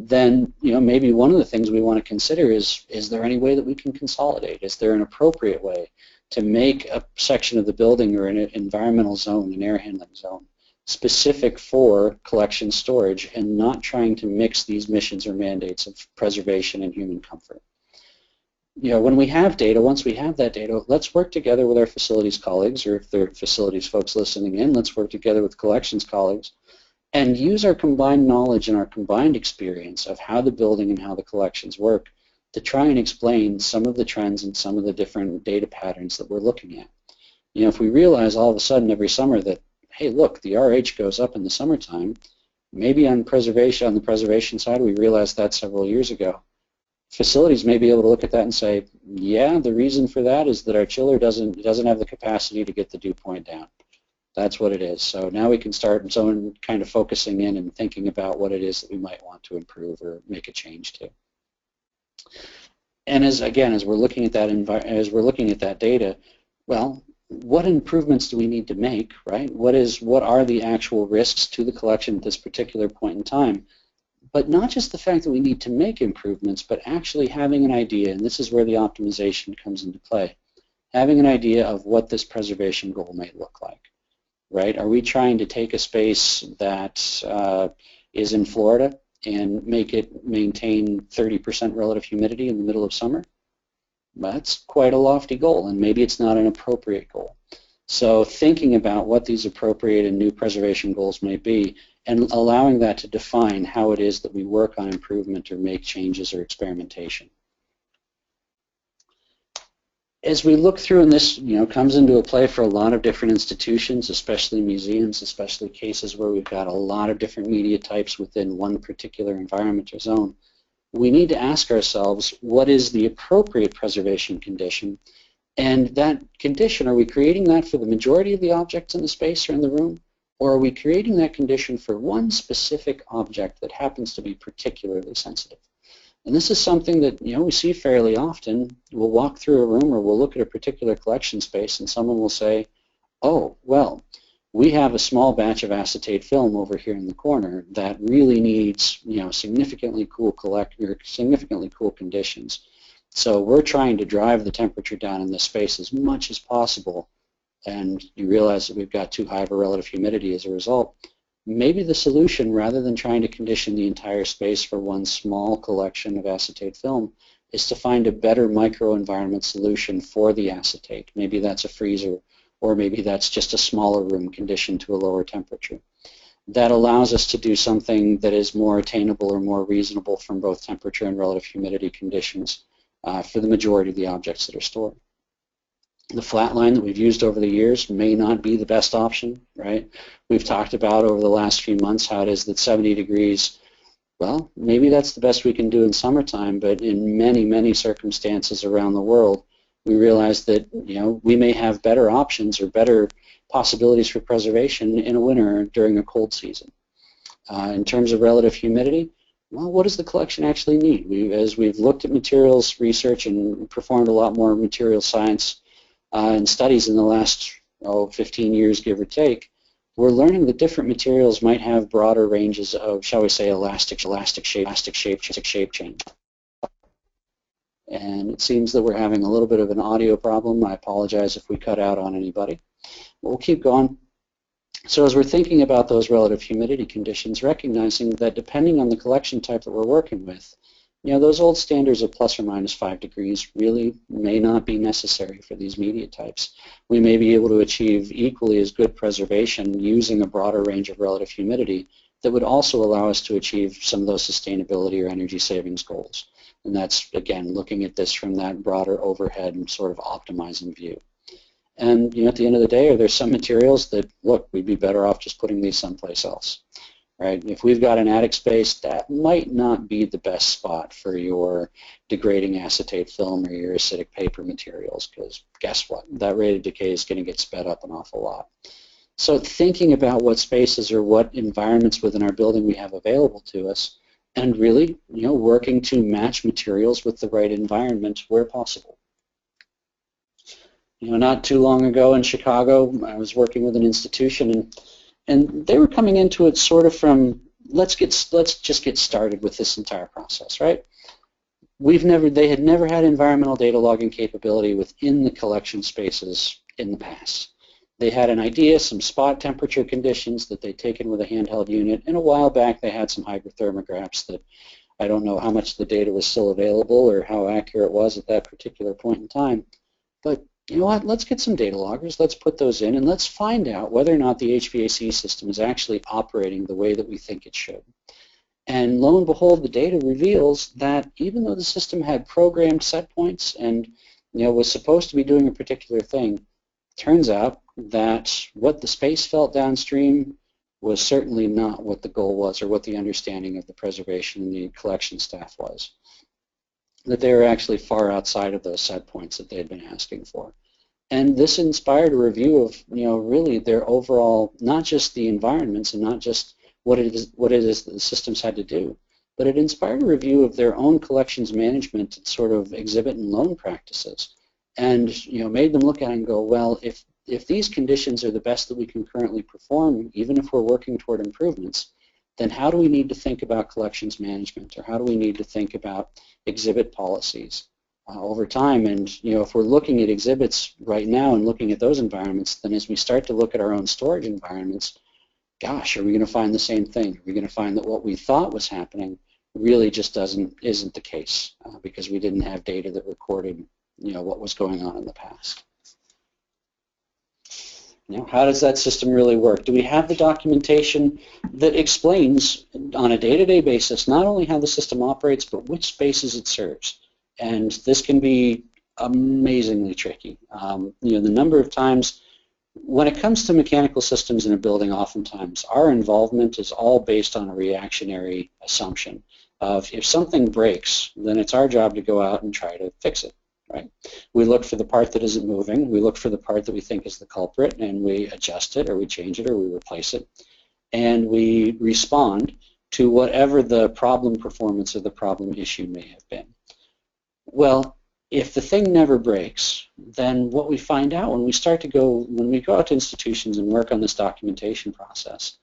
Speaker 2: then maybe one of the things we want to consider is there any way that we can consolidate? Is there an appropriate way to make a section of the building or an environmental zone, an air handling zone, specific for collection storage and not trying to mix these missions or mandates of preservation and human comfort? When we have data, once we have that data, let's work together with our facilities colleagues, or if there are facilities folks listening in, let's work together with collections colleagues and use our combined knowledge and our combined experience of how the building and how the collections work to try and explain some of the trends and some of the different data patterns that we're looking at. If we realize all of a sudden every summer that, hey, look, the RH goes up in the summertime, maybe on the preservation side, we realized that several years ago. Facilities may be able to look at that and say, yeah, the reason for that is that our chiller doesn't have the capacity to get the dew point down. That's what it is. So now we can start kind of focusing in and thinking about what it is that we might want to improve or make a change to. And as we're looking at that data, well, what improvements do we need to make, right? What are the actual risks to the collection at this particular point in time? But not just the fact that we need to make improvements, but actually having an idea, and this is where the optimization comes into play, having an idea of what this preservation goal might look like, right? Are we trying to take a space that is in Florida and make it maintain 30% relative humidity in the middle of summer? That's quite a lofty goal, and maybe it's not an appropriate goal. So thinking about what these appropriate and new preservation goals may be and allowing that to define how it is that we work on improvement or make changes or experimentation. As we look through, and this comes into a play for a lot of different institutions, especially museums, especially cases where we've got a lot of different media types within one particular environment or zone, we need to ask ourselves, what is the appropriate preservation condition? And that condition, are we creating that for the majority of the objects in the space or in the room? Or are we creating that condition for one specific object that happens to be particularly sensitive? And this is something that we see fairly often. We'll walk through a room or we'll look at a particular collection space and someone will say, oh, well, we have a small batch of acetate film over here in the corner that really needs significantly cool conditions. So we're trying to drive the temperature down in this space as much as possible, and you realize that we've got too high of a relative humidity as a result. Maybe the solution, rather than trying to condition the entire space for one small collection of acetate film, is to find a better microenvironment solution for the acetate. Maybe that's a freezer, or maybe that's just a smaller room conditioned to a lower temperature. That allows us to do something that is more attainable or more reasonable from both temperature and relative humidity conditions for the majority of the objects that are stored. The flat line that we've used over the years may not be the best option, right? We've talked about over the last few months how it is that 70 degrees, well, maybe that's the best we can do in summertime, but in many, many circumstances around the world, we realize that we may have better options or better possibilities for preservation in a winter during a cold season. In terms of relative humidity, well, what does the collection actually need? As we've looked at materials research and performed a lot more material science and studies in the last 15 years, give or take, we're learning that different materials might have broader ranges of, shall we say, elastic shape change. And it seems that we're having a little bit of an audio problem. I apologize if we cut out on anybody. We'll keep going. So as we're thinking about those relative humidity conditions, recognizing that depending on the collection type that we're working with, those old standards of plus or minus 5 degrees really may not be necessary for these media types. We may be able to achieve equally as good preservation using a broader range of relative humidity that would also allow us to achieve some of those sustainability or energy savings goals. And that's, again, looking at this from that broader overhead and sort of optimizing view. And at the end of the day, are there some materials that, look, we'd be better off just putting these someplace else, right? If we've got an attic space, that might not be the best spot for your degrading acetate film or your acidic paper materials, because guess what? That rate of decay is going to get sped up an awful lot. So thinking about what spaces or what environments within our building we have available to us, and really, working to match materials with the right environment where possible. Not too long ago in Chicago, I was working with an institution, and they were coming into it sort of from let's just get started with this entire process, right? They had never had environmental data logging capability within the collection spaces in the past. They had an idea, some spot temperature conditions that they'd taken with a handheld unit, and a while back they had some hygrothermographs that I don't know how much the data was still available or how accurate it was at that particular point in time. But you know what, let's get some data loggers, let's put those in, and let's find out whether or not the HVAC system is actually operating the way that we think it should. And lo and behold, the data reveals that even though the system had programmed set points and was supposed to be doing a particular thing, turns out that what the space felt downstream was certainly not what the goal was or what the understanding of the preservation and the collection staff was. That they were actually far outside of those set points that they had been asking for. And this inspired a review of really their overall, not just the environments and not just what it is that the systems had to do, but it inspired a review of their own collections management and sort of exhibit and loan practices, and made them look at it and go, well, if these conditions are the best that we can currently perform, even if we're working toward improvements, then how do we need to think about collections management, or how do we need to think about exhibit policies over time? And if we're looking at exhibits right now and looking at those environments, then as we start to look at our own storage environments, gosh, are we going to find the same thing? Are we going to find that what we thought was happening really just isn't the case because we didn't have data that recorded what was going on in the past? How does that system really work? Do we have the documentation that explains on a day-to-day basis not only how the system operates, but which spaces it serves? And this can be amazingly tricky. The number of times when it comes to mechanical systems in a building, oftentimes our involvement is all based on a reactionary assumption of if something breaks, then it's our job to go out and try to fix it. Right? We look for the part that isn't moving, we look for the part that we think is the culprit, and we adjust it, or we change it, or we replace it, and we respond to whatever the problem performance or the problem issue may have been. Well, if the thing never breaks, then what we find out when we go out to institutions and work on this documentation process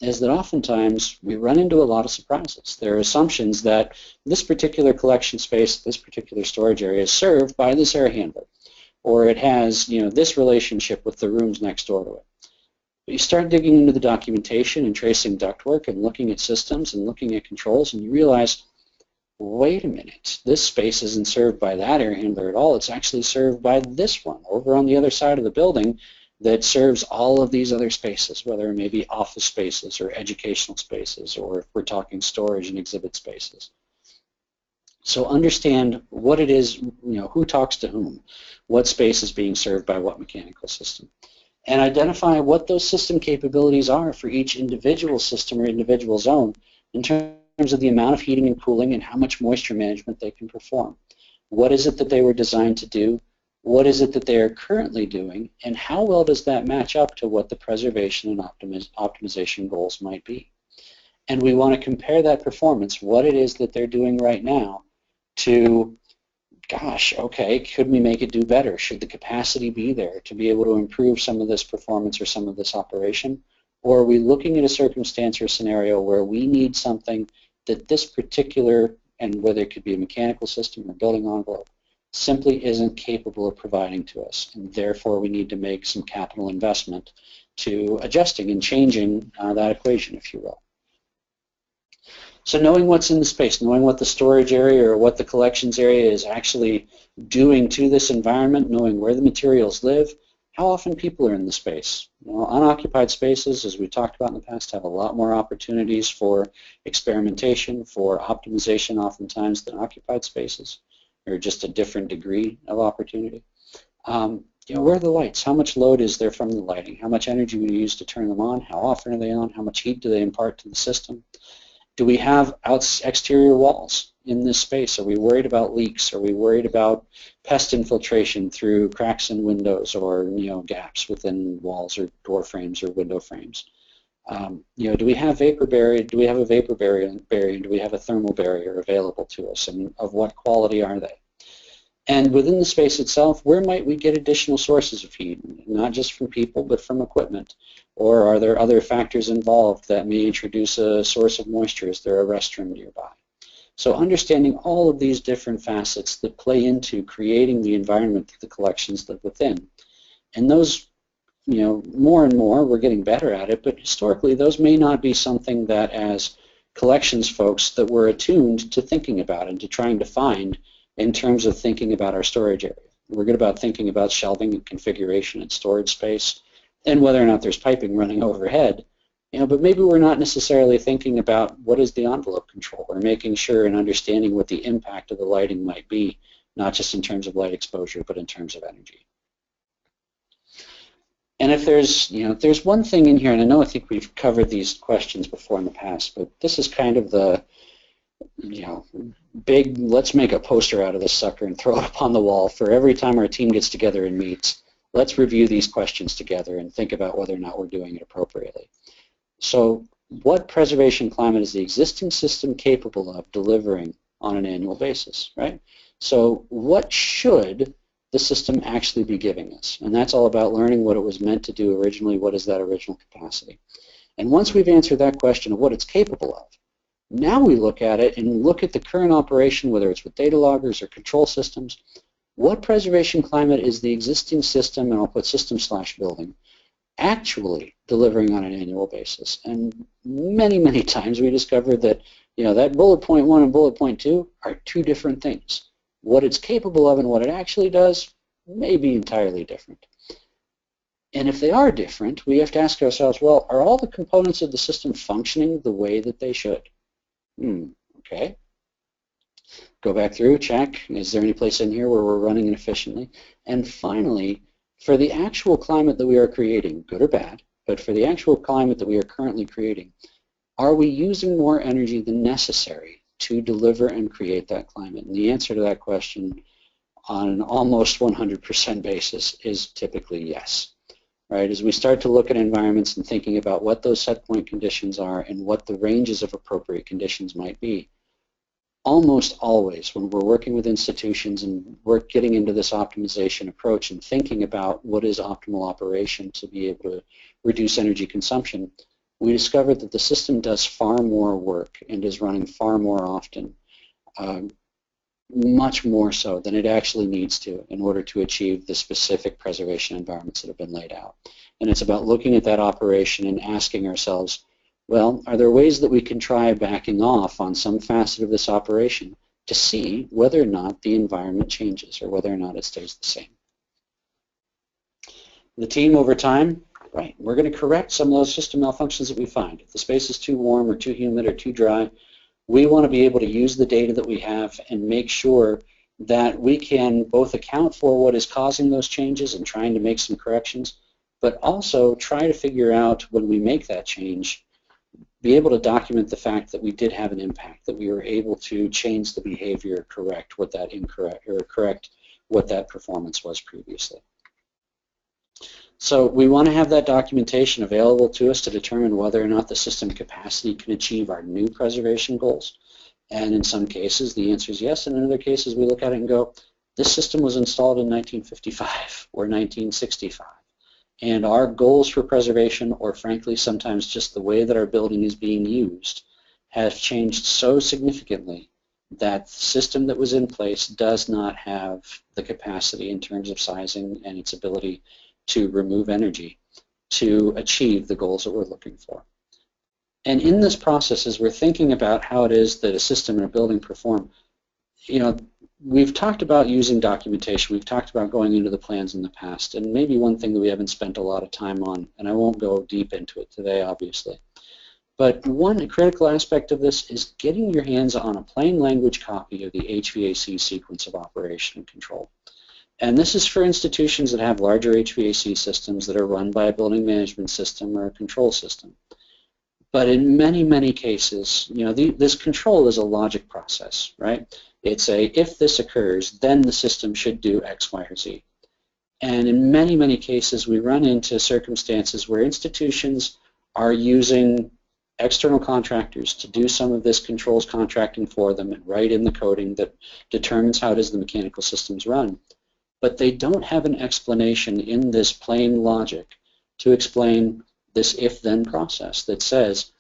Speaker 2: is that oftentimes we run into a lot of surprises. There are assumptions that this particular collection space, this particular storage area is served by this air handler, or it has this relationship with the rooms next door to it. But you start digging into the documentation and tracing ductwork and looking at systems and looking at controls, and you realize, wait a minute, this space isn't served by that air handler at all. It's actually served by this one over on the other side of the building that serves all of these other spaces, whether it may be office spaces or educational spaces, or if we're talking storage and exhibit spaces. So understand what it is, who talks to whom, what space is being served by what mechanical system, and identify what those system capabilities are for each individual system or individual zone in terms of the amount of heating and cooling and how much moisture management they can perform. What is it that they were designed to do? What is it that they are currently doing, and how well does that match up to what the preservation and optimization goals might be? And we want to compare that performance, what it is that they're doing right now, to, gosh, okay, could we make it do better? Should the capacity be there to be able to improve some of this performance or some of this operation? Or are we looking at a circumstance or scenario where we need something that this particular, and whether it could be a mechanical system or building envelope, simply isn't capable of providing to us, and therefore we need to make some capital investment to adjusting and changing that equation, if you will. So knowing what's in the space, knowing what the storage area or what the collections area is actually doing to this environment, knowing where the materials live, how often people are in the space. Unoccupied spaces, as we talked about in the past, have a lot more opportunities for experimentation, for optimization oftentimes than occupied spaces, or just a different degree of opportunity. Where are the lights? How much load is there from the lighting? How much energy do we use to turn them on? How often are they on? How much heat do they impart to the system? Do we have exterior walls in this space? Are we worried about leaks? Are we worried about pest infiltration through cracks in windows or gaps within walls or door frames or window frames? Do we have vapor barrier? Do we have a vapor barrier? Do we have a thermal barrier available to us? And of what quality are they? And within the space itself, where might we get additional sources of heat? Not just from people, but from equipment, Or are there other factors involved that may introduce a source of moisture? Is there a restroom nearby? So understanding all of these different facets that play into creating the environment that the collections live within. And those, more and more, we're getting better at it, but historically those may not be something that as collections folks that we're attuned to thinking about and to trying to find in terms of thinking about our storage area. We're good about thinking about shelving and configuration and storage space and whether or not there's piping running overhead, but maybe we're not necessarily thinking about what is the envelope control or making sure and understanding what the impact of the lighting might be, not just in terms of light exposure, but in terms of energy. And if there's one thing in here, and I think we've covered these questions before in the past, but this is kind of the, big, let's make a poster out of this sucker and throw it up on the wall for every time our team gets together and meets. Let's review these questions together and think about whether or not we're doing it appropriately. So what preservation climate is the existing system capable of delivering on an annual basis, right? So what should the system actually be giving us? And that's all about learning what it was meant to do originally, what is that original capacity. And once we've answered that question of what it's capable of, now we look at it and look at the current operation, whether it's with data loggers or control systems. What preservation climate is the existing system, and I'll put system/building, actually delivering on an annual basis? And many, many times we discovered that, that bullet point 1 and bullet point 2 are two different things. What it's capable of and what it actually does may be entirely different. And if they are different, we have to ask ourselves, well, are all the components of the system functioning the way that they should? Okay. Go back through, check. Is there any place in here where we're running inefficiently? And finally, for the actual climate that we are creating, good or bad, but for the actual climate that we are currently creating, are we using more energy than necessary to deliver and create that climate? And the answer to that question on an almost 100% basis is typically yes. Right? As we start to look at environments and thinking about what those set point conditions are and what the ranges of appropriate conditions might be, almost always when we're working with institutions and we're getting into this optimization approach and thinking about what is optimal operation to be able to reduce energy consumption, we discovered that the system does far more work and is running far more often, much more so than it actually needs to in order to achieve the specific preservation environments that have been laid out. And it's about looking at that operation and asking ourselves, well, are there ways that we can try backing off on some facet of this operation to see whether or not the environment changes or whether or not it stays the same? The team over time, right, we're going to correct some of those system malfunctions that we find. If the space is too warm or too humid or too dry, we want to be able to use the data that we have and make sure that we can both account for what is causing those changes and trying to make some corrections, but also try to figure out when we make that change, be able to document the fact that we did have an impact, that we were able to change the behavior, correct what that incorrect, or correct what that performance was previously. So we want to have that documentation available to us to determine whether or not the system capacity can achieve our new preservation goals. And in some cases, the answer is yes, and in other cases, we look at it and go, this system was installed in 1955 or 1965. And our goals for preservation, or frankly, sometimes just the way that our building is being used, have changed so significantly that the system that was in place does not have the capacity in terms of sizing and its ability to remove energy to achieve the goals that we're looking for. And in this process, as we're thinking about how it is that a system and a building perform, we've talked about using documentation, we've talked about going into the plans in the past, and maybe one thing that we haven't spent a lot of time on, and I won't go deep into it today, obviously, but one critical aspect of this is getting your hands on a plain language copy of the HVAC sequence of operation and control. And this is for institutions that have larger HVAC systems that are run by a building management system or a control system. But in many, many cases, this control is a logic process, right? It's a, if this occurs, then the system should do X, Y, or Z. And in many, many cases, we run into circumstances where institutions are using external contractors to do some of this controls contracting for them and write in the coding that determines how it is the mechanical systems run. But they don't have an explanation in this plain logic to explain this if-then process that says,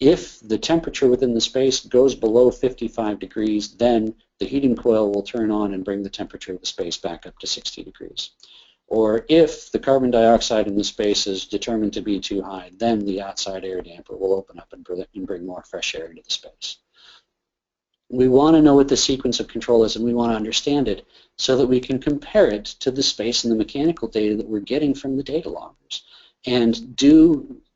Speaker 2: if the temperature within the space goes below 55 degrees, then the heating coil will turn on and bring the temperature of the space back up to 60 degrees. Or if the carbon dioxide in the space is determined to be too high, then the outside air damper will open up and bring more fresh air into the space. We want to know what the sequence of control is, and we want to understand it so that we can compare it to the space and the mechanical data that we're getting from the data loggers. And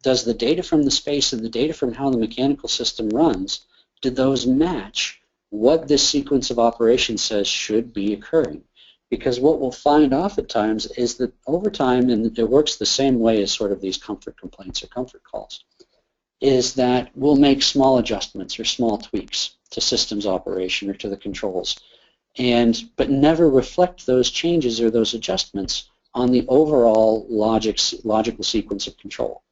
Speaker 2: does the data from the space and the data from how the mechanical system runs, do those match what this sequence of operations says should be occurring? Because what we'll find oftentimes is that over time, and it works the same way as sort of these comfort complaints or comfort calls, is that we'll make small adjustments or small tweaks to systems operation or to the controls, but never reflect those changes or those adjustments on the overall logical sequence of control.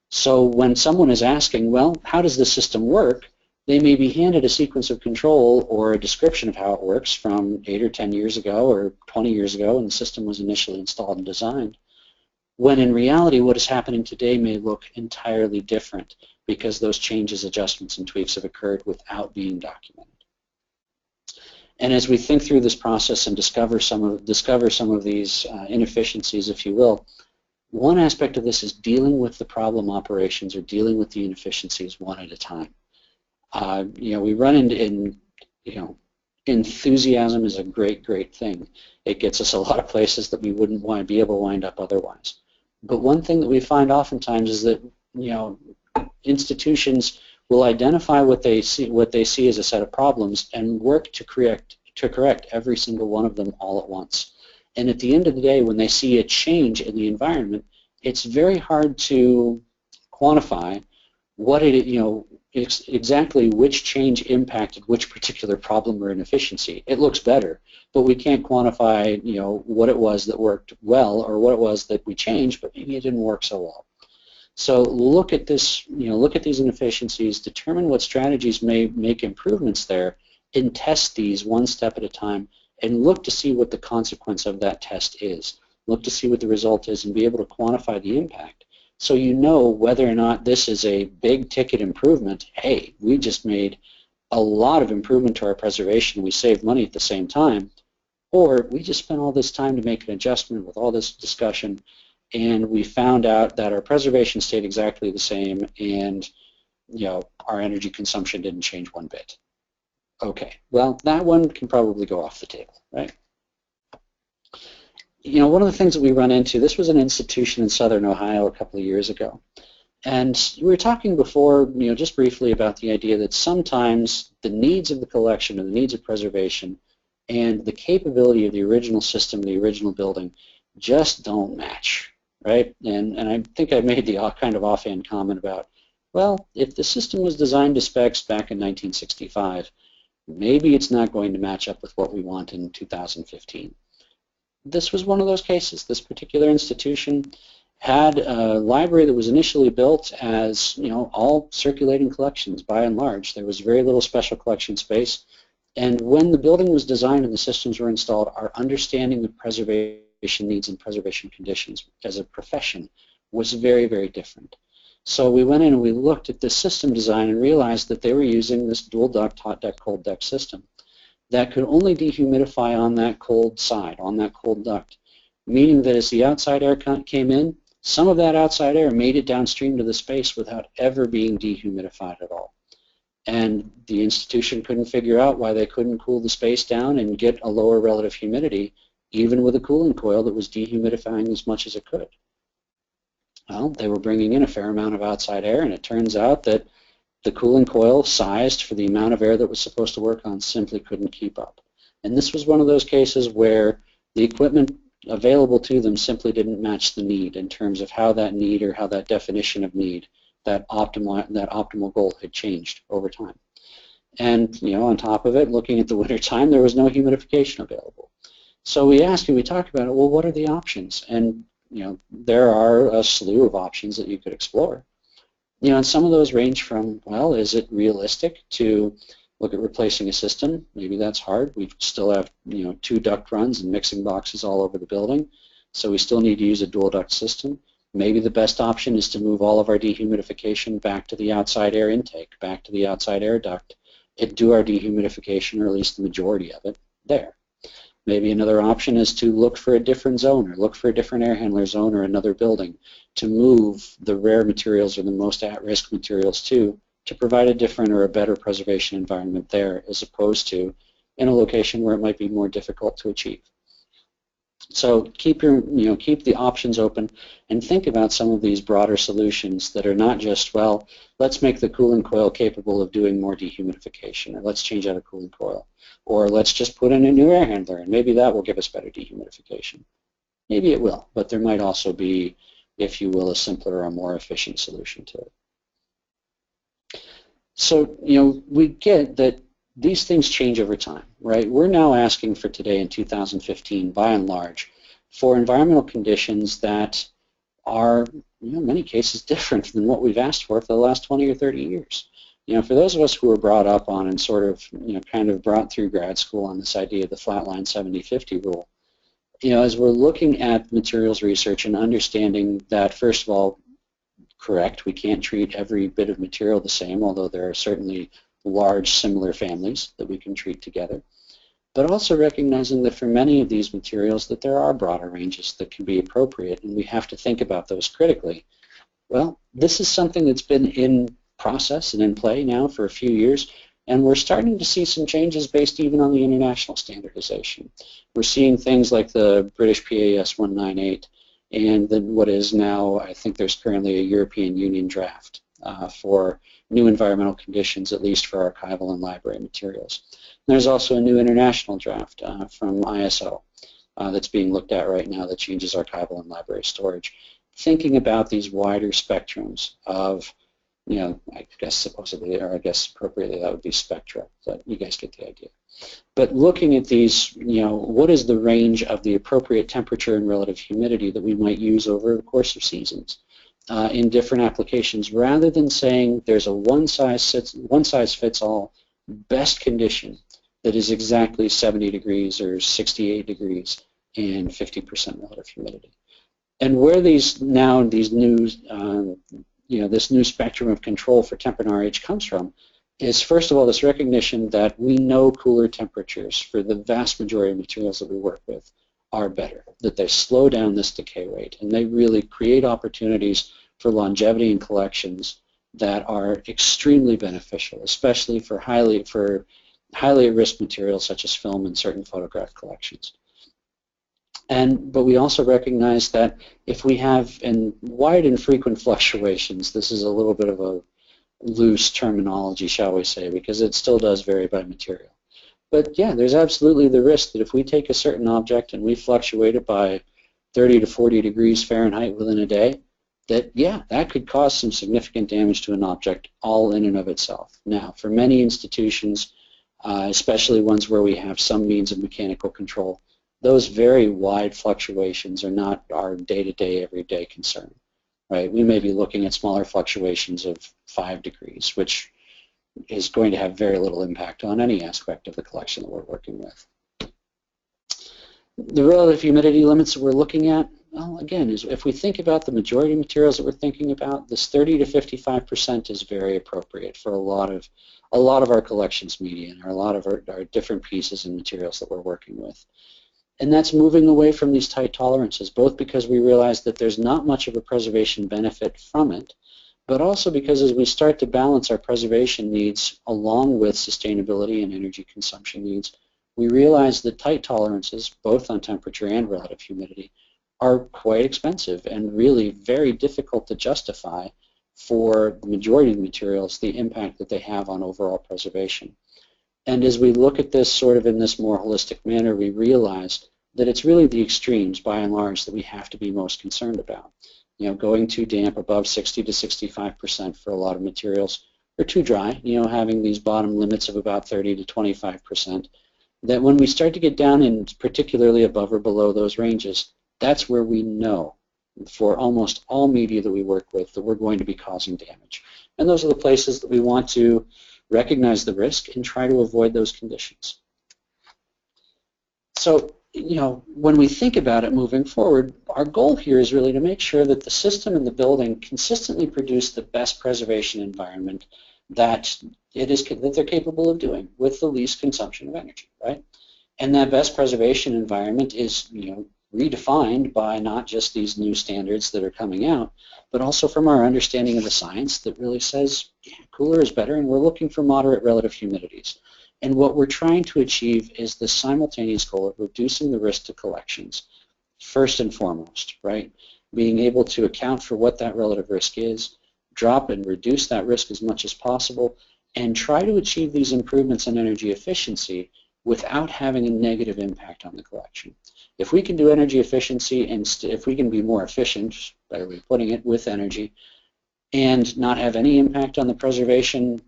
Speaker 2: So when someone is asking, well, how does the system work, they may be handed a sequence of control or a description of how it works from 8 or 10 years ago or 20 years ago when the system was initially installed and designed, when in reality what is happening today may look entirely different because those changes, adjustments, and tweaks have occurred without being documented. And as we think through this process and discover some of these inefficiencies, if you will, one aspect of this is dealing with the problem operations or dealing with the inefficiencies one at a time. We run into, enthusiasm is a great thing. It gets us a lot of places that we wouldn't want to be able to wind up otherwise. But one thing that we find oftentimes is that, institutions will identify what they see as a set of problems and work to correct every single one of them all at once. And at the end of the day, when they see a change in the environment, it's very hard to quantify what exactly which change impacted which particular problem or inefficiency. It looks better, but we can't quantify, what it was that worked well or what it was that we changed, but maybe it didn't work so well. So look at this, look at these inefficiencies, determine what strategies may make improvements there, and test these one step at a time, and look to see what the consequence of that test is. Look to see what the result is and be able to quantify the impact. So you know whether or not this is a big ticket improvement. Hey, we just made a lot of improvement to our preservation, we saved money at the same time, or we just spent all this time to make an adjustment with all this discussion, and we found out that our preservation stayed exactly the same, and our energy consumption didn't change one bit. Okay, well, that one can probably go off the table, right? One of the things that we run into, this was an institution in Southern Ohio a couple of years ago, and we were talking before, just briefly about the idea that sometimes the needs of the collection or the needs of preservation and the capability of the original system, the original building, just don't match, right? And I think I made the kind of offhand comment about, well, if the system was designed to specs back in 1965, maybe it's not going to match up with what we want in 2015. This was one of those cases. This particular institution had a library that was initially built as, all circulating collections by and large. There was very little special collection space. And when the building was designed and the systems were installed, our understanding of preservation needs and preservation conditions as a profession was very, very different. So we went in and we looked at this system design and realized that they were using this dual duct, hot duct, cold duct system that could only dehumidify on that cold side, on that cold duct, meaning that as the outside air came in, some of that outside air made it downstream to the space without ever being dehumidified at all. And the institution couldn't figure out why they couldn't cool the space down and get a lower relative humidity, even with a cooling coil that was dehumidifying as much as it could. Well, they were bringing in a fair amount of outside air, and it turns out that the cooling coil sized for the amount of air that was supposed to work on simply couldn't keep up. And this was one of those cases where the equipment available to them simply didn't match the need in terms of how that need or how that definition of need, that optimal goal had changed over time. And on top of it, looking at the winter time, there was no humidification available. So we asked and we talked about it, well, what are the options? And there are a slew of options that you could explore. And some of those range from, well, is it realistic to look at replacing a system? Maybe that's hard. We still have, 2 duct runs and mixing boxes all over the building, so we still need to use a dual duct system. Maybe the best option is to move all of our dehumidification back to the outside air intake, back to the outside air duct, and do our dehumidification, or at least the majority of it, there. Maybe another option is to look for a different zone, or look for a different air handler zone or another building to move the rare materials or the most at-risk materials to provide a different or a better preservation environment there, as opposed to in a location where it might be more difficult to achieve. So keep the options open and think about some of these broader solutions that are not just, well, let's make the cooling coil capable of doing more dehumidification, or let's change out a cooling coil, or let's just put in a new air handler and maybe that will give us better dehumidification. Maybe it will, but there might also be, if you will, a simpler or more efficient solution to it. So, we get that these things change over time, right? We're now asking for today in 2015, by and large, for environmental conditions that are, in many cases, different than what we've asked for the last 20 or 30 years. For those of us who were brought up on and sort of, kind of brought through grad school on this idea of the flatline 70-50 rule, as we're looking at materials research and understanding that, first of all, correct, we can't treat every bit of material the same, although there are certainly large similar families that we can treat together, but also recognizing that for many of these materials that there are broader ranges that can be appropriate, and we have to think about those critically. Well, this is something that's been in process and in play now for a few years, and we're starting to see some changes based even on the international standardization. We're seeing things like the British PAS 198 and then what is now, I think there's currently a European Union draft for new environmental conditions, at least for archival and library materials. There's also a new international draft from ISO that's being looked at right now that changes archival and library storage, thinking about these wider spectrums of, I guess supposedly, or I guess appropriately, that would be spectra, but you guys get the idea. But looking at these, what is the range of the appropriate temperature and relative humidity that we might use over the course of seasons in different applications, rather than saying there's a one-size-fits-all best condition that is exactly 70 degrees or 68 degrees and 50% relative humidity. And where this new spectrum of control for temp and RH comes from is, first of all, this recognition that we know cooler temperatures for the vast majority of materials that we work with are better, that they slow down this decay rate, and they really create opportunities for longevity in collections that are extremely beneficial, especially for highly at-risk materials such as film and certain photograph collections. But we also recognize that if we have wide and frequent fluctuations, this is a little bit of a loose terminology, shall we say, because it still does vary by material. But yeah, there's absolutely the risk that if we take a certain object and we fluctuate it by 30 to 40 degrees Fahrenheit within a day, that could cause some significant damage to an object all in and of itself. Now, for many institutions, especially ones where we have some means of mechanical control, those very wide fluctuations are not our day-to-day, everyday concern, right? We may be looking at smaller fluctuations of 5 degrees, which is going to have very little impact on any aspect of the collection that we're working with. The relative humidity limits that we're looking at, well, again, if we think about the majority of materials that we're thinking about, this 30 to 55% is very appropriate for a lot of our collections media and a lot of our different pieces and materials that we're working with. And that's moving away from these tight tolerances, both because we realize that there's not much of a preservation benefit from it, but also because as we start to balance our preservation needs along with sustainability and energy consumption needs, we realize that tight tolerances, both on temperature and relative humidity, are quite expensive and really very difficult to justify for the majority of the materials, the impact that they have on overall preservation. And as we look at this sort of in this more holistic manner, we realize that it's really the extremes, by and large, that we have to be most concerned about. Going too damp, above 60 to 65% for a lot of materials, or too dry, having these bottom limits of about 30 to 25%, that when we start to get down in particularly above or below those ranges, that's where we know for almost all media that we work with that we're going to be causing damage. And those are the places that we want to recognize the risk and try to avoid those conditions. So when we think about it moving forward, our goal here is really to make sure that the system and the building consistently produce the best preservation environment that they're capable of doing with the least consumption of energy, right? And that best preservation environment is, redefined by not just these new standards that are coming out, but also from our understanding of the science that really says, yeah, cooler is better, and we're looking for moderate relative humidities. And what we're trying to achieve is the simultaneous goal of reducing the risk to collections, first and foremost, right? Being able to account for what that relative risk is, drop and reduce that risk as much as possible, and try to achieve these improvements in energy efficiency without having a negative impact on the collection. If we can do energy efficiency and if we can be more efficient, better way of putting it, with energy, and not have any impact on the preservation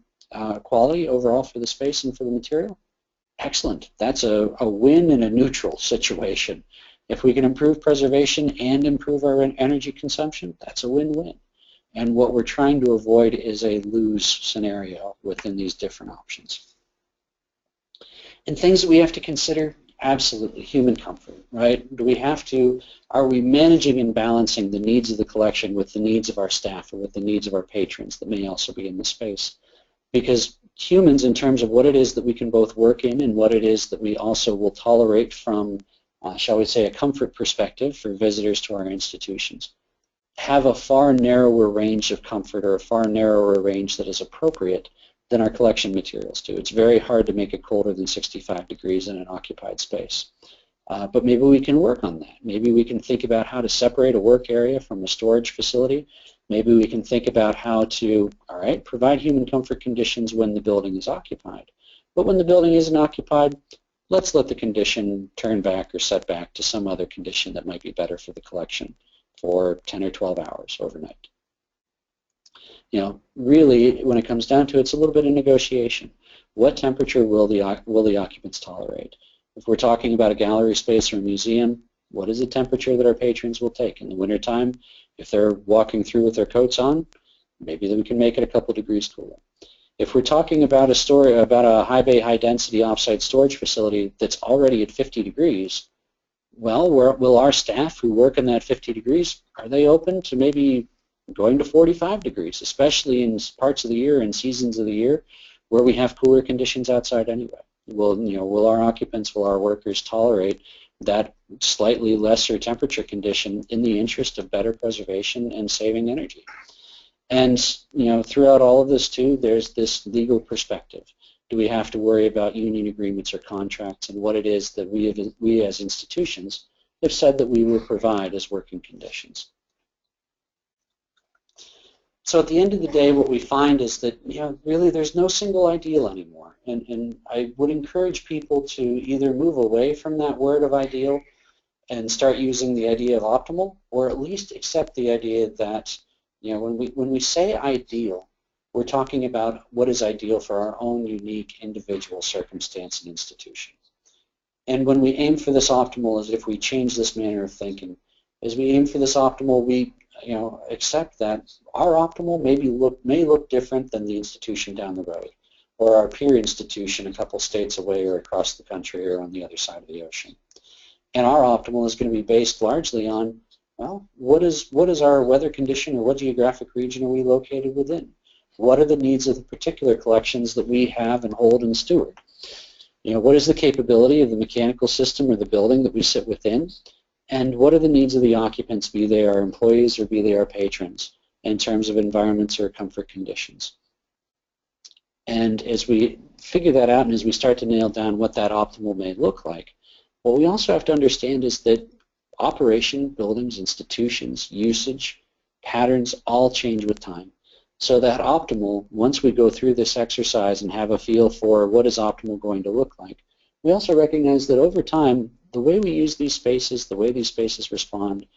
Speaker 2: quality overall for the space and for the material, excellent. That's a win in a neutral situation. If we can improve preservation and improve our energy consumption, that's a win-win. And what we're trying to avoid is a lose scenario within these different options. And things that we have to consider, absolutely, human comfort, right? Are we managing and balancing the needs of the collection with the needs of our staff or with the needs of our patrons that may also be in the space? Because humans, in terms of what it is that we can both work in and what it is that we also will tolerate from, shall we say, a comfort perspective for visitors to our institutions, have a far narrower range of comfort or a far narrower range that is appropriate than our collection materials do. It's very hard to make it colder than 65 degrees in an occupied space. But maybe we can work on that. Maybe we can think about how to separate a work area from a storage facility. Maybe we can think about how to, provide human comfort conditions when the building is occupied. But when the building isn't occupied, let's let the condition turn back or set back to some other condition that might be better for the collection for 10 or 12 hours overnight. Really, when it comes down to it, it's a little bit of negotiation. What temperature will the occupants tolerate? If we're talking about a gallery space or a museum, what is the temperature that our patrons will take? In the wintertime, if they're walking through with their coats on, maybe we can make it a couple degrees cooler. If we're talking about a high bay, high density offsite storage facility that's already at 50 degrees, well, will our staff who work in that 50 degrees, are they open to maybe going to 45 degrees, especially in parts of the year and seasons of the year where we have cooler conditions outside anyway? Will our occupants, will our workers tolerate that slightly lesser temperature condition in the interest of better preservation and saving energy? And throughout all of this too, there's this legal perspective. Do we have to worry about union agreements or contracts and what it is that we as institutions have said that we will provide as working conditions? So at the end of the day, what we find is that really there's no single ideal anymore. And I would encourage people to either move away from that word of ideal and start using the idea of optimal, or at least accept the idea that when we say ideal, we're talking about what is ideal for our own unique individual circumstance and institution. And when we aim for this optimal, as if we change this manner of thinking, as we aim for this optimal, we accept that our optimal may look different than the institution down the road, or our peer institution a couple states away or across the country or on the other side of the ocean. And our optimal is going to be based largely on, well, what is our weather condition or what geographic region are we located within? What are the needs of the particular collections that we have and hold and steward? What is the capability of the mechanical system or the building that we sit within? And what are the needs of the occupants, be they our employees or be they our patrons, in terms of environments or comfort conditions? And as we figure that out and as we start to nail down what that optimal may look like, what we also have to understand is that operation, buildings, institutions, usage, patterns all change with time. So that optimal, once we go through this exercise and have a feel for what is optimal going to look like, we also recognize that over time, the way we use these spaces, the way these spaces respond,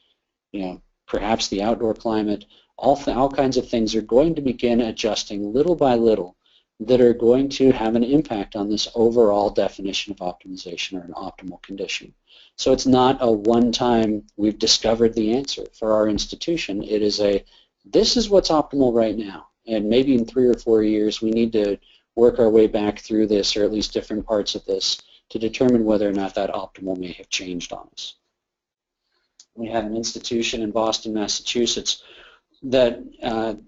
Speaker 2: perhaps the outdoor climate, all kinds of things are going to begin adjusting little by little that are going to have an impact on this overall definition of optimization or an optimal condition. So it's not a one-time, we've discovered the answer for our institution. It is this is what's optimal right now, and maybe in 3 or 4 years we need to work our way back through this, or at least different parts of this, to determine whether or not that optimal may have changed on us. We had an institution in Boston, Massachusetts that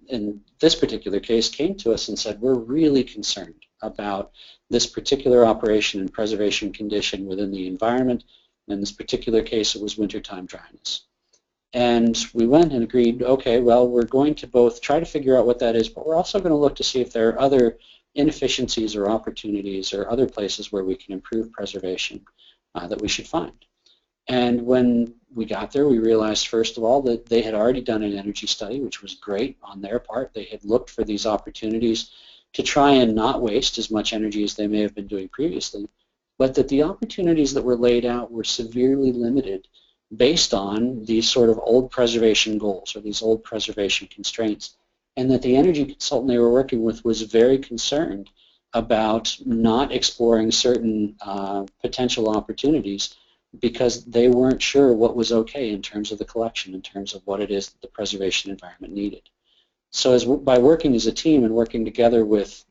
Speaker 2: in this particular case came to us and said, we're really concerned about this particular operation and preservation condition within the environment. In this particular case, it was wintertime dryness. And we went and agreed, okay, well, we're going to both try to figure out what that is, but we're also going to look to see if there are other inefficiencies or opportunities or other places where we can improve preservation that we should find. And when we got there, we realized, first of all, that they had already done an energy study, which was great on their part. They had looked for these opportunities to try and not waste as much energy as they may have been doing previously, but that the opportunities that were laid out were severely limited based on these sort of old preservation goals or these old preservation constraints, and that the energy consultant they were working with was very concerned about not exploring certain potential opportunities because they weren't sure what was okay in terms of the collection, in terms of what it is that the preservation environment needed. So by working as a team and working together with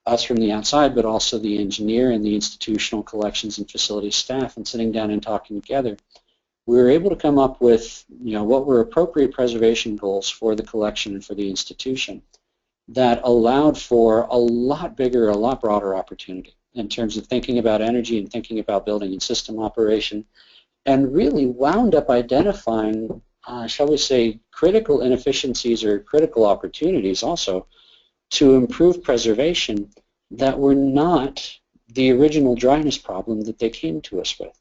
Speaker 2: us from the outside, but also the engineer and the institutional collections and facilities staff, and sitting down and talking together, we were able to come up with what were appropriate preservation goals for the collection and for the institution that allowed for a lot bigger, a lot broader opportunity in terms of thinking about energy and thinking about building and system operation, and really wound up identifying, shall we say, critical inefficiencies or critical opportunities also to improve preservation that were not the original dryness problem that they came to us with.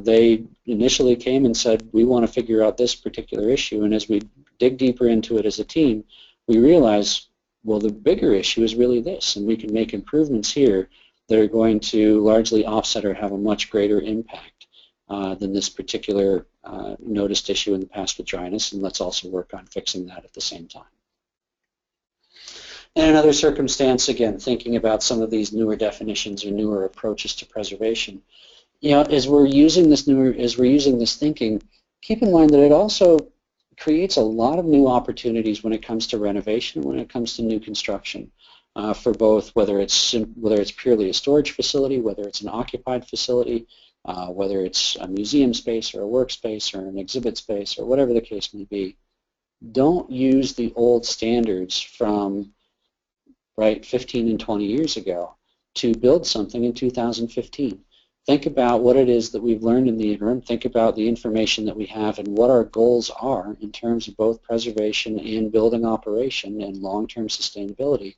Speaker 2: They initially came and said, we want to figure out this particular issue, and as we dig deeper into it as a team, we realize, well, the bigger issue is really this, and we can make improvements here that are going to largely offset or have a much greater impact than this particular noticed issue in the past with dryness, and let's also work on fixing that at the same time. In another circumstance, again, thinking about some of these newer definitions or newer approaches to preservation, as we're using this thinking, keep in mind that it also creates a lot of new opportunities when it comes to renovation, when it comes to new construction, for both whether it's purely a storage facility, whether it's an occupied facility, whether it's a museum space or a workspace or an exhibit space or whatever the case may be. Don't use the old standards from 15 and 20 years ago to build something in 2015. Think about what it is that we've learned in the interim. Think about the information that we have and what our goals are in terms of both preservation and building operation and long-term sustainability,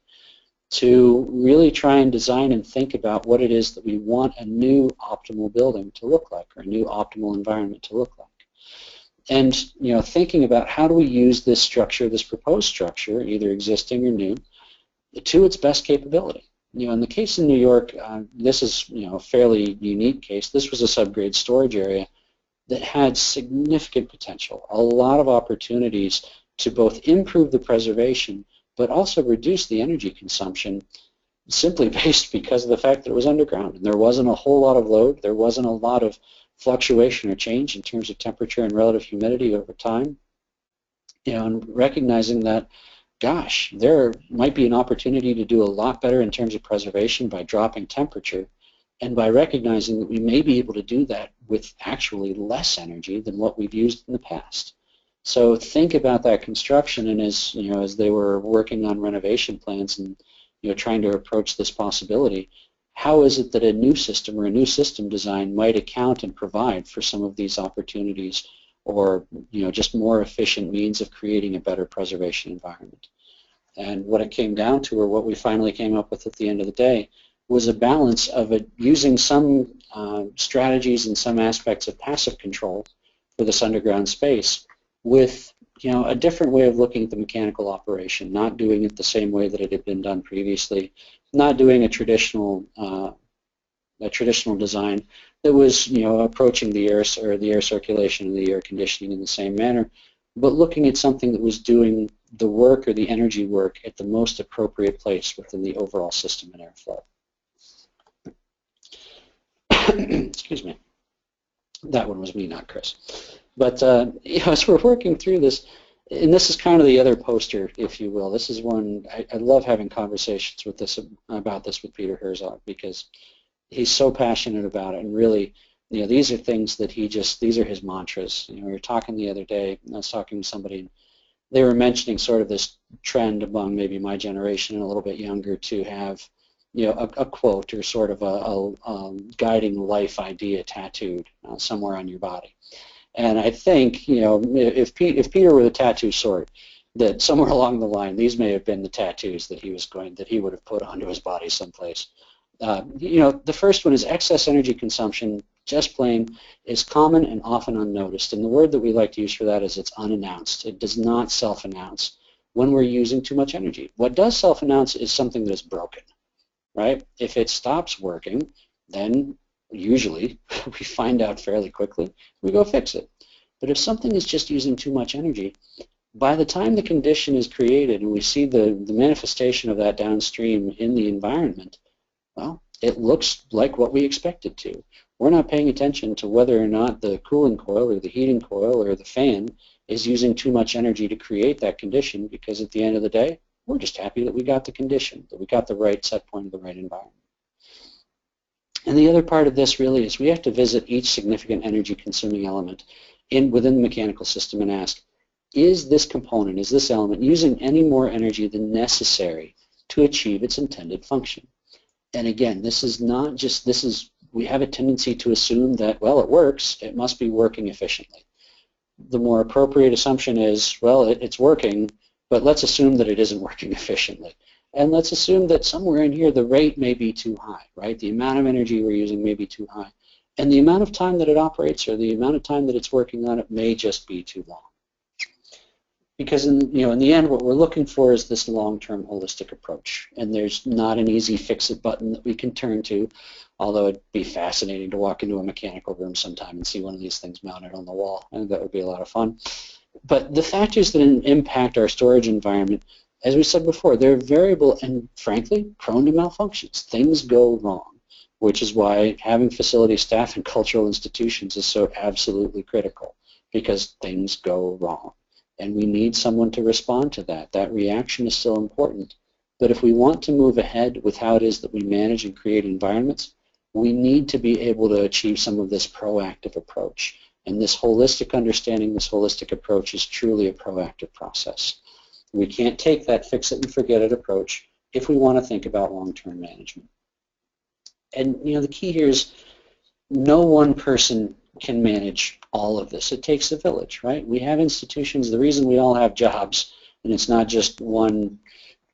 Speaker 2: to really try and design and think about what it is that we want a new optimal building to look like, or a new optimal environment to look like. And thinking about how do we use this structure, this proposed structure, either existing or new, to its best capability. In the case in New York, this is a fairly unique case. This was a subgrade storage area that had significant potential, a lot of opportunities to both improve the preservation but also reduce the energy consumption, simply based because of the fact that it was underground and there wasn't a whole lot of load, there wasn't a lot of fluctuation or change in terms of temperature and relative humidity over time. And recognizing that, gosh, there might be an opportunity to do a lot better in terms of preservation by dropping temperature, and by recognizing that we may be able to do that with actually less energy than what we've used in the past. So think about that construction, and as they were working on renovation plans and trying to approach this possibility, how is it that a new system or a new system design might account and provide for some of these opportunities, or just more efficient means of creating a better preservation environment. And what it came down to, or what we finally came up with at the end of the day, was a balance of using some strategies and some aspects of passive control for this underground space with a different way of looking at the mechanical operation, not doing it the same way that it had been done previously, not doing a traditional design that was approaching the air circulation and the air conditioning in the same manner, but looking at something that was doing the work or the energy work at the most appropriate place within the overall system and airflow. Excuse me. That one was me, not Chris. But as we're working through this, and this is kind of the other poster, if you will. This is one I love having conversations about this with Peter Herzog, because he's so passionate about it, and really, these are things that these are his mantras. We were talking the other day, I was talking to somebody, and they were mentioning sort of this trend among maybe my generation and a little bit younger to have, a quote or sort of a guiding life idea tattooed somewhere on your body. And I think, if Peter were the tattoo sort, that somewhere along the line, these may have been the tattoos that he would have put onto his body someplace. The first one is excess energy consumption, just plain, is common and often unnoticed. And the word that we like to use for that is it's unannounced. It does not self-announce when we're using too much energy. What does self-announce is something that is broken, right? If it stops working, then usually we find out fairly quickly, we go fix it. But if something is just using too much energy, by the time the condition is created and we see the manifestation of that downstream in the environment, well, it looks like what we expect it to. We're not paying attention to whether or not the cooling coil or the heating coil or the fan is using too much energy to create that condition, because at the end of the day, we're just happy that we got the condition, that we got the right set point of the right environment. And the other part of this really is we have to visit each significant energy consuming element within the mechanical system and ask, is this component, is this element using any more energy than necessary to achieve its intended function? And again, we have a tendency to assume that, well, it works, it must be working efficiently. The more appropriate assumption is, well, it's working, but let's assume that it isn't working efficiently. And let's assume that somewhere in here the rate may be too high, right? The amount of energy we're using may be too high. And the amount of time that it operates, or the amount of time that it's working on it, may just be too long. Because in the end, what we're looking for is this long-term holistic approach. And there's not an easy fix-it button that we can turn to, although it'd be fascinating to walk into a mechanical room sometime and see one of these things mounted on the wall. I think that would be a lot of fun. But the factors that impact our storage environment, as we said before, they're variable and, frankly, prone to malfunctions. Things go wrong, which is why having facility staff and cultural institutions is so absolutely critical, because things go wrong. And we need someone to respond to that. That reaction is still important. But if we want to move ahead with how it is that we manage and create environments, we need to be able to achieve some of this proactive approach. And this holistic understanding, this holistic approach is truly a proactive process. We can't take that fix-it-and-forget-it approach if we want to think about long-term management. And the key here is no one person can manage all of this. It takes a village, right? We have institutions. The reason we all have jobs, and it's not just one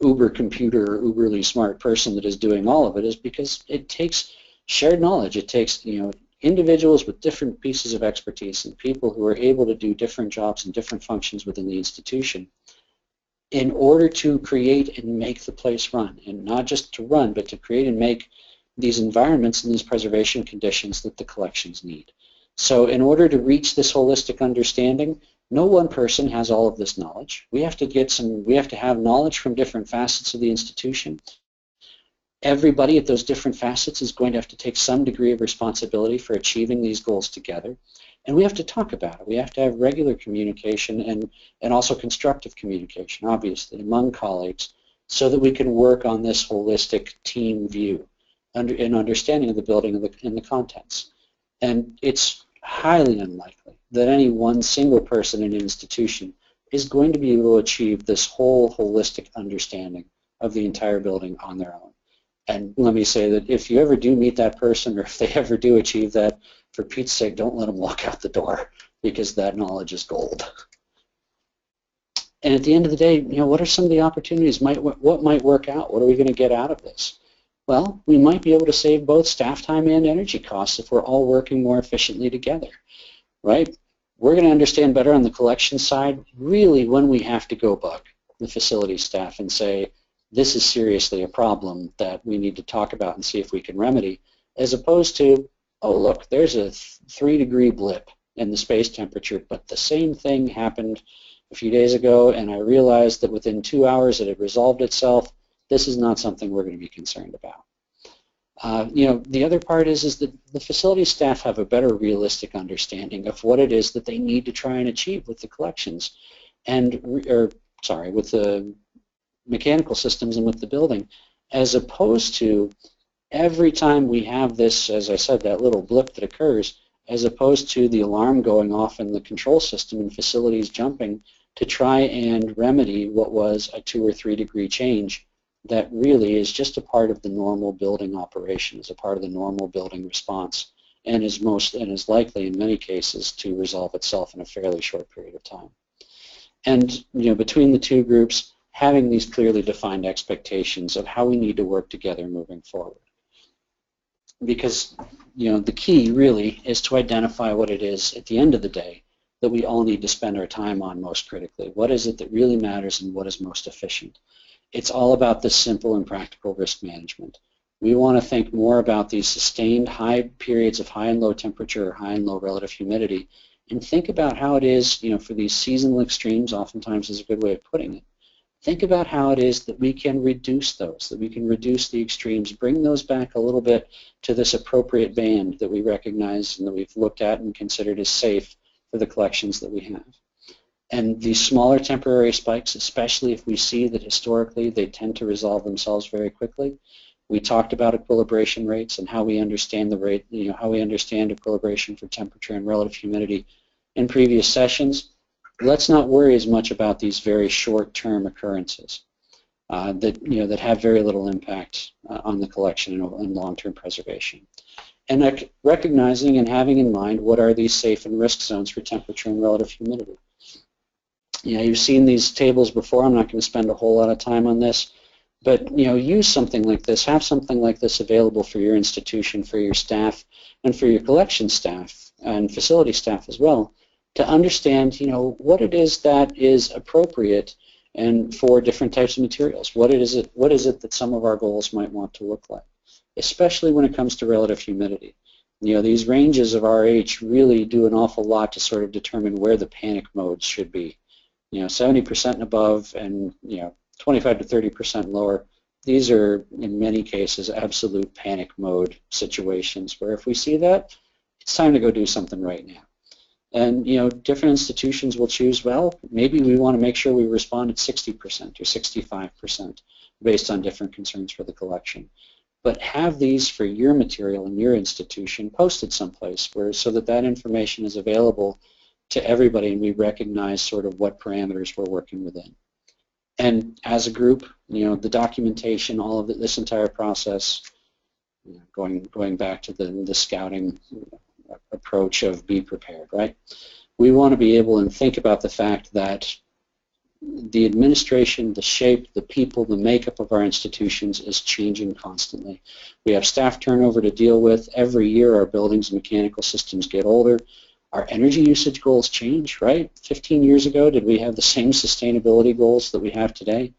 Speaker 2: uber computer or uberly smart person that is doing all of it, is because it takes shared knowledge. It takes individuals with different pieces of expertise and people who are able to do different jobs and different functions within the institution in order to create and make the place run, and not just to run, but to create and make these environments and these preservation conditions that the collections need. So in order to reach this holistic understanding, no one person has all of this knowledge. We have to have knowledge from different facets of the institution. Everybody at those different facets is going to have to take some degree of responsibility for achieving these goals together. And we have to talk about it. We have to have regular communication and also constructive communication, obviously, among colleagues, so that we can work on this holistic team view in understanding of the building and the contents. And it's highly unlikely that any one single person in an institution is going to be able to achieve this whole holistic understanding of the entire building on their own. And let me say that if you ever do meet that person, or if they ever do achieve that, for Pete's sake, don't let them walk out the door, because that knowledge is gold. And at the end of the day, what are some of the opportunities? What might work out? What are we going to get out of this? Well, we might be able to save both staff time and energy costs if we're all working more efficiently together, right? We're going to understand better on the collection side really when we have to go bug the facility staff and say, this is seriously a problem that we need to talk about and see if we can remedy, as opposed to, oh, look, there's a 3-degree blip in the space temperature, but the same thing happened a few days ago, and I realized that within 2 hours it had resolved itself. This is not something we're going to be concerned about. The other part is that the facility staff have a better realistic understanding of what it is that they need to try and achieve with the collections, with the mechanical systems and with the building, as opposed to every time we have this, as I said, that little blip that occurs, as opposed to the alarm going off in the control system and facilities jumping to try and remedy what was a 2 or 3 degree change that really is just a part of the normal building operation, is a part of the normal building response, and is likely in many cases to resolve itself in a fairly short period of time. And between the two groups, having these clearly defined expectations of how we need to work together moving forward. Because the key really is to identify what it is at the end of the day that we all need to spend our time on most critically. What is it that really matters and what is most efficient? It's all about this simple and practical risk management. We want to think more about these sustained high periods of high and low temperature or high and low relative humidity, and think about how it is, for these seasonal extremes, oftentimes is a good way of putting it. Think about how it is that we can reduce those, that we can reduce the extremes, bring those back a little bit to this appropriate band that we recognize and that we've looked at and considered as safe for the collections that we have. And these smaller temporary spikes, especially if we see that historically they tend to resolve themselves very quickly. We talked about equilibration rates and how we understand the rate, how we understand equilibration for temperature and relative humidity in previous sessions. Let's not worry as much about these very short-term occurrences that have very little impact on the collection and long-term preservation. And recognizing and having in mind what are these safe and risk zones for temperature and relative humidity. You've seen these tables before. I'm not going to spend a whole lot of time on this, but use something like this. Have something like this available for your institution, for your staff, and for your collection staff and facility staff as well, to understand what it is that is appropriate and for different types of materials. What is it that some of our goals might want to look like, especially when it comes to relative humidity. These ranges of RH really do an awful lot to sort of determine where the panic modes should be. 70% and above and 25 to 30% lower. These are in many cases absolute panic mode situations where if we see that, it's time to go do something right now. And different institutions will choose, well, maybe we want to make sure we respond at 60% or 65% based on different concerns for the collection. But have these for your material in your institution posted someplace so that information is available to everybody and we recognize sort of what parameters we're working within. And as a group, the documentation, all of this entire process, going back to the scouting approach of be prepared, right? We want to be able and think about the fact that the administration, the shape, the people, the makeup of our institutions is changing constantly. We have staff turnover to deal with. Every year our buildings and mechanical systems get older. Our energy usage goals change, right? 15 years ago, did we have the same sustainability goals that we have today?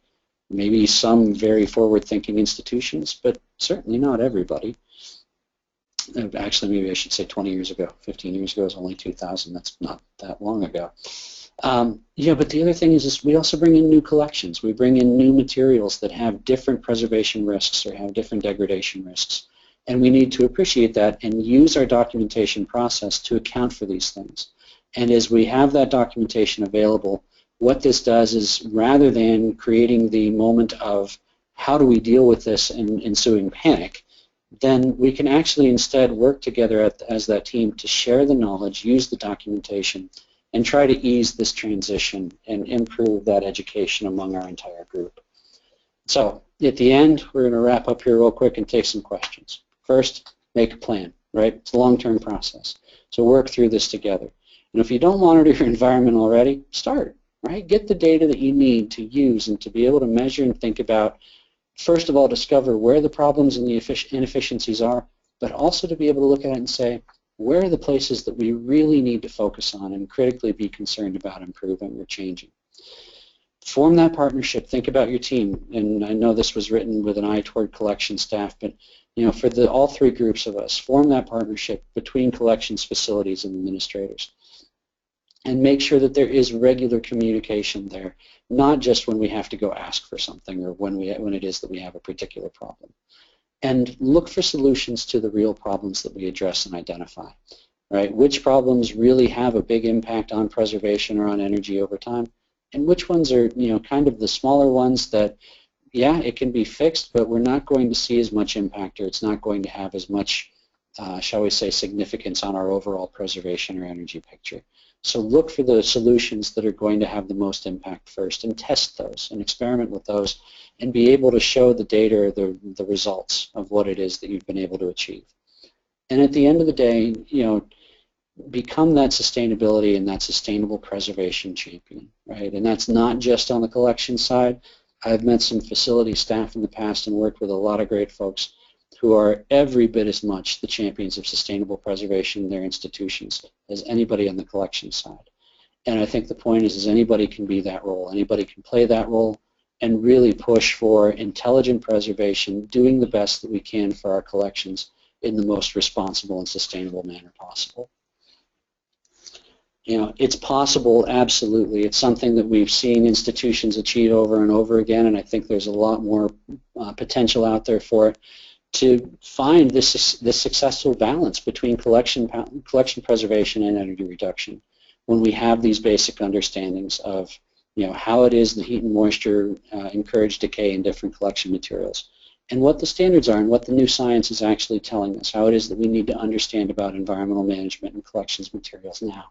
Speaker 2: Maybe some very forward-thinking institutions, but certainly not everybody. Actually, maybe I should say 20 years ago. 15 years ago is only 2000. That's not that long ago. But the other thing is we also bring in new collections. We bring in new materials that have different preservation risks or have different degradation risks. And we need to appreciate that and use our documentation process to account for these things. And as we have that documentation available, what this does is rather than creating the moment of how do we deal with this and ensuing panic, then we can actually instead work together as that team to share the knowledge, use the documentation, and try to ease this transition and improve that education among our entire group. So at the end, we're going to wrap up here real quick and take some questions. First, make a plan, right? It's a long-term process. So work through this together. And if you don't monitor your environment already, start, right? Get the data that you need to use and to be able to measure and think about, first of all, discover where the problems and the inefficiencies are, but also to be able to look at it and say, where are the places that we really need to focus on and critically be concerned about improving or changing? Form that partnership. Think about your team. And I know this was written with an eye toward collection staff, but for all three groups of us, form that partnership between collections, facilities, and administrators. And make sure that there is regular communication there, not just when we have to go ask for something or when it is that we have a particular problem. And look for solutions to the real problems that we address and identify, right? Which problems really have a big impact on preservation or on energy over time, and which ones are, kind of the smaller ones that yeah, it can be fixed, but we're not going to see as much impact, or it's not going to have as much, shall we say, significance on our overall preservation or energy picture. So look for the solutions that are going to have the most impact first, and test those and experiment with those, and be able to show the data or the results of what it is that you've been able to achieve. And at the end of the day, become that sustainability and that sustainable preservation champion, right? And that's not just on the collection side. I've met some facility staff in the past and worked with a lot of great folks who are every bit as much the champions of sustainable preservation in their institutions as anybody on the collection side. And I think the point is anybody can be that role. Anybody can play that role and really push for intelligent preservation, doing the best that we can for our collections in the most responsible and sustainable manner possible. It's possible, absolutely. It's something that we've seen institutions achieve over and over again, and I think there's a lot more potential out there for it to find this successful balance between collection preservation and energy reduction when we have these basic understandings of how it is the heat and moisture encourage decay in different collection materials, and what the standards are and what the new science is actually telling us, how it is that we need to understand about environmental management and collections materials now.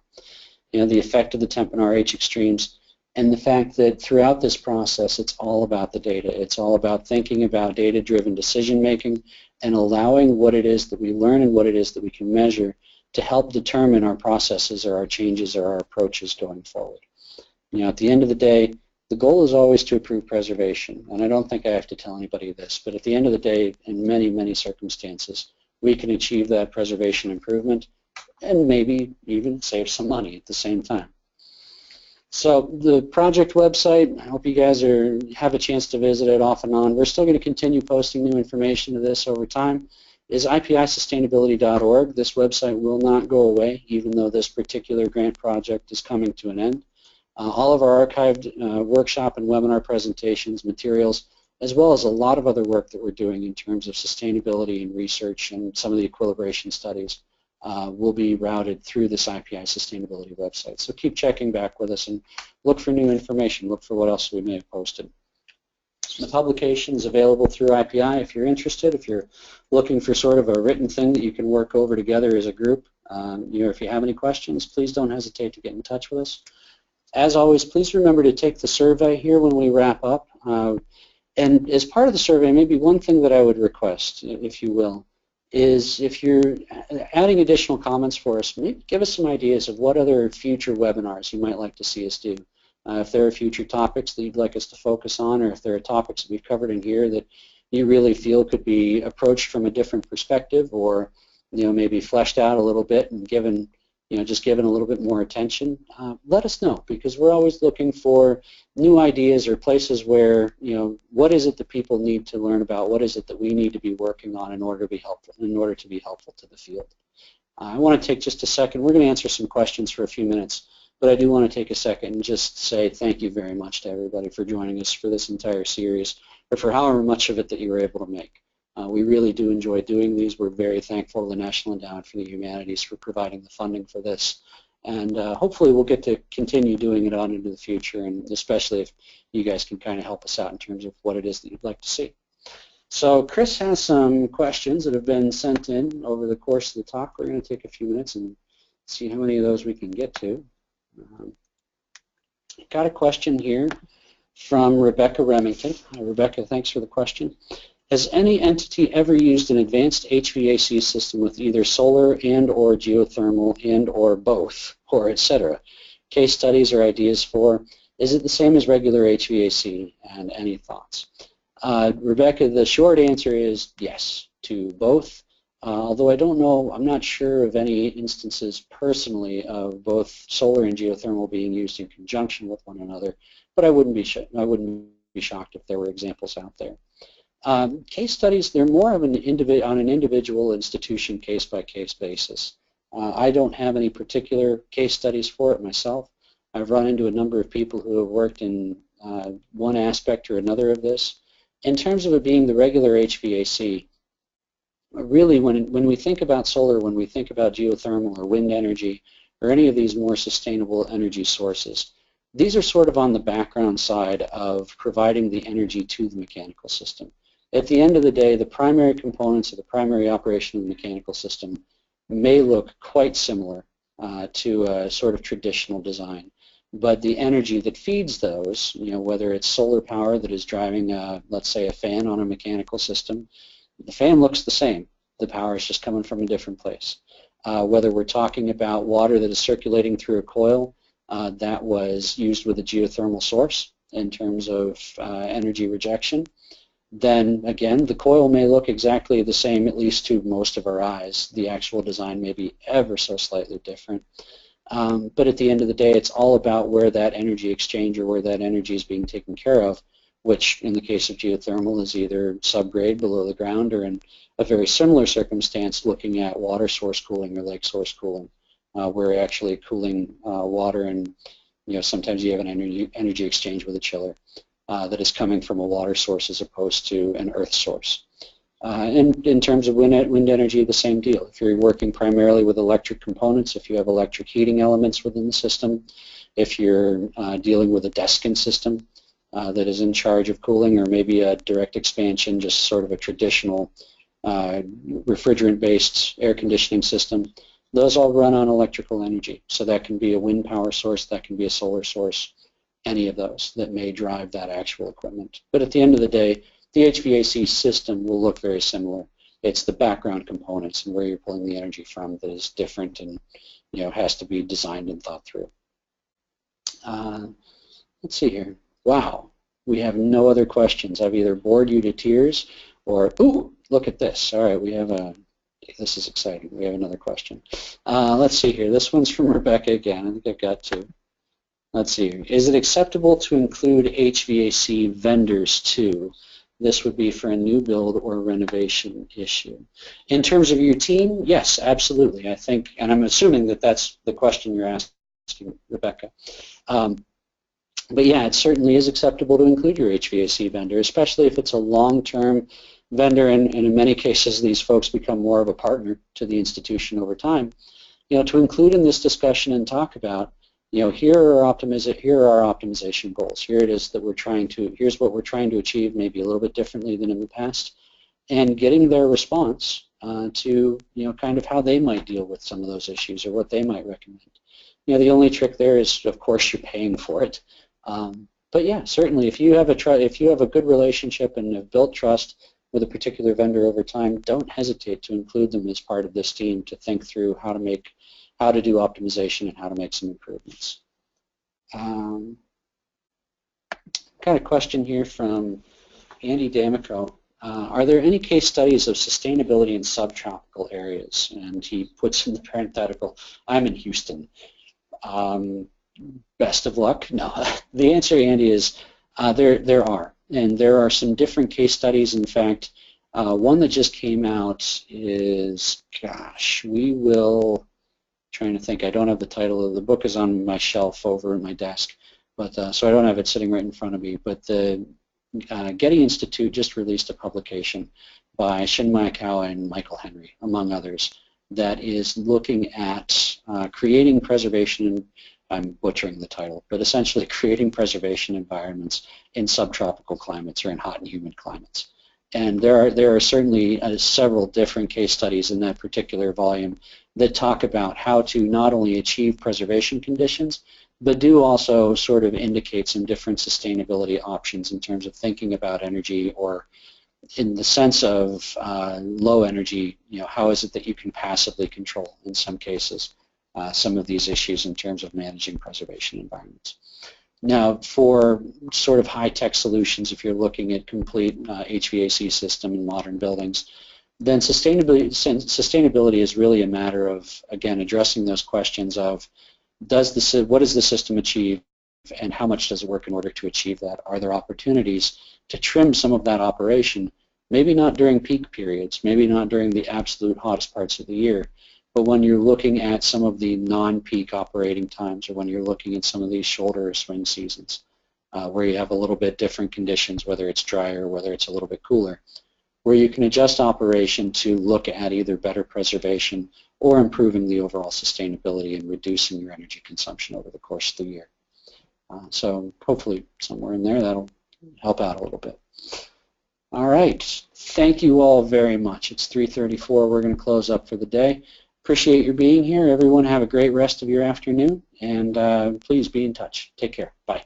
Speaker 2: The effect of the temp and RH extremes, and the fact that throughout this process it's all about the data. It's all about thinking about data-driven decision-making and allowing what it is that we learn and what it is that we can measure to help determine our processes or our changes or our approaches going forward. At the end of the day, the goal is always to improve preservation, and I don't think I have to tell anybody this, but at the end of the day, in many, many circumstances, we can achieve that preservation improvement and maybe even save some money at the same time. So the project website, I hope you guys have a chance to visit it off and on. We're still going to continue posting new information to this over time, is ipisustainability.org. This website will not go away, even though this particular grant project is coming to an end. All of our archived workshop and webinar presentations, materials, as well as a lot of other work that we're doing in terms of sustainability and research and some of the equilibration studies will be routed through this IPI Sustainability website. So keep checking back with us and look for new information. Look for what else we may have posted. The publication is available through IPI if you're interested, if you're looking for sort of a written thing that you can work over together as a group. If you have any questions, please don't hesitate to get in touch with us. As always, please remember to take the survey here when we wrap up. And as part of the survey, maybe one thing that I would request, if you will, is if you're adding additional comments for us, maybe give us some ideas of what other future webinars you might like to see us do. If there are future topics that you'd like us to focus on, or if there are topics that we've covered in here that you really feel could be approached from a different perspective, or maybe fleshed out a little bit and given just given a little bit more attention, let us know, because we're always looking for new ideas or places where, what is it that people need to learn about, what is it that we need to be working on in order to be helpful to the field. I want to take just a second. We're going to answer some questions for a few minutes, but I do want to take a second and just say thank you very much to everybody for joining us for this entire series, or for however much of it that you were able to make. We really do enjoy doing these. We're very thankful to the National Endowment for the Humanities for providing the funding for this. And hopefully we'll get to continue doing it on into the future, and especially if you guys can kind of help us out in terms of what it is that you'd like to see. So Chris has some questions that have been sent in over the course of the talk. We're going to take a few minutes and see how many of those we can get to. Got a question here from Rebecca Remington. Rebecca, thanks for the question. Has any entity ever used an advanced HVAC system with either solar and or geothermal and or both, or etc.? Case studies or ideas for, is it the same as regular HVAC, and any thoughts? Rebecca, the short answer is yes to both, although I don't know, I'm not sure of any instances personally of both solar and geothermal being used in conjunction with one another, but I wouldn't be shocked if there were examples out there. Case studies, they're more of on an individual institution case-by-case basis. I don't have any particular case studies for it myself. I've run into a number of people who have worked in one aspect or another of this. In terms of it being the regular HVAC, really when we think about solar, when we think about geothermal or wind energy or any of these more sustainable energy sources, these are sort of on the background side of providing the energy to the mechanical system. At the end of the day, the primary components of the primary operation of the mechanical system may look quite similar to a sort of traditional design. But the energy that feeds those, whether it's solar power that is driving, let's say, a fan on a mechanical system, the fan looks the same. The power is just coming from a different place. Whether we're talking about water that is circulating through a coil that was used with a geothermal source in terms of energy rejection, then again, the coil may look exactly the same, at least to most of our eyes. The actual design may be ever so slightly different. But at the end of the day, it's all about where that energy exchange or where that energy is being taken care of, which in the case of geothermal is either subgrade below the ground or in a very similar circumstance looking at water source cooling or lake source cooling, where you're actually cooling water and sometimes you have an energy exchange with a chiller that is coming from a water source as opposed to an earth source. And in terms of wind energy, the same deal. If you're working primarily with electric components, if you have electric heating elements within the system, if you're dealing with a Deskin system that is in charge of cooling, or maybe a direct expansion, just sort of a traditional refrigerant-based air conditioning system, those all run on electrical energy. So that can be a wind power source, that can be a solar source, any of those that may drive that actual equipment. But at the end of the day, the HVAC system will look very similar. It's the background components and where you're pulling the energy from that is different and has to be designed and thought through. Let's see here. Wow, we have no other questions. I've either bored you to tears or, ooh, look at this. All right, we have this is exciting. We have another question. Let's see here. This one's from Rebecca again. I think I've got two. Let's see here. Is it acceptable to include HVAC vendors too? This would be for a new build or renovation issue. In terms of your team, yes, absolutely. I think, and I'm assuming that that's the question you're asking, Rebecca. But yeah, it certainly is acceptable to include your HVAC vendor, especially if it's a long-term vendor, and in many cases these folks become more of a partner to the institution over time. To include in this discussion and talk about, here are our optimization goals. Here it is that here's what we're trying to achieve, maybe a little bit differently than in the past, and getting their response to, kind of how they might deal with some of those issues or what they might recommend. The only trick there is, of course, you're paying for it. But yeah, certainly, if you have a good relationship and have built trust with a particular vendor over time, don't hesitate to include them as part of this team to think through how to do optimization and how to make some improvements. Got a question here from Andy D'Amico. Are there any case studies of sustainability in subtropical areas? And he puts in the parenthetical, I'm in Houston. Best of luck. No, the answer, Andy, is there are. And there are some different case studies. In fact, one that just came out is, trying to think. I don't have the title of the book. Is on my shelf over at my desk, but so I don't have it sitting right in front of me. But the Getty Institute just released a publication by Shin Maekawa and Michael Henry, among others, that is looking at creating preservation. I'm butchering the title, but essentially creating preservation environments in subtropical climates or in hot and humid climates. And there are certainly several different case studies in that particular volume that talk about how to not only achieve preservation conditions, but do also sort of indicate some different sustainability options in terms of thinking about energy, or in the sense of low energy, how is it that you can passively control, in some cases, some of these issues in terms of managing preservation environments. Now, for sort of high-tech solutions, if you're looking at complete HVAC system in modern buildings, then sustainability is really a matter of, again, addressing those questions of what does the system achieve and how much does it work in order to achieve that? Are there opportunities to trim some of that operation, maybe not during peak periods, maybe not during the absolute hottest parts of the year, but when you're looking at some of the non-peak operating times, or when you're looking at some of these shoulder or swing seasons, where you have a little bit different conditions, whether it's drier, whether it's a little bit cooler, where you can adjust operation to look at either better preservation or improving the overall sustainability and reducing your energy consumption over the course of the year. So hopefully somewhere in there that'll help out a little bit. All right. Thank you all very much. It's 3:34. We're going to close up for the day. Appreciate your being here. Everyone have a great rest of your afternoon, and please be in touch. Take care. Bye.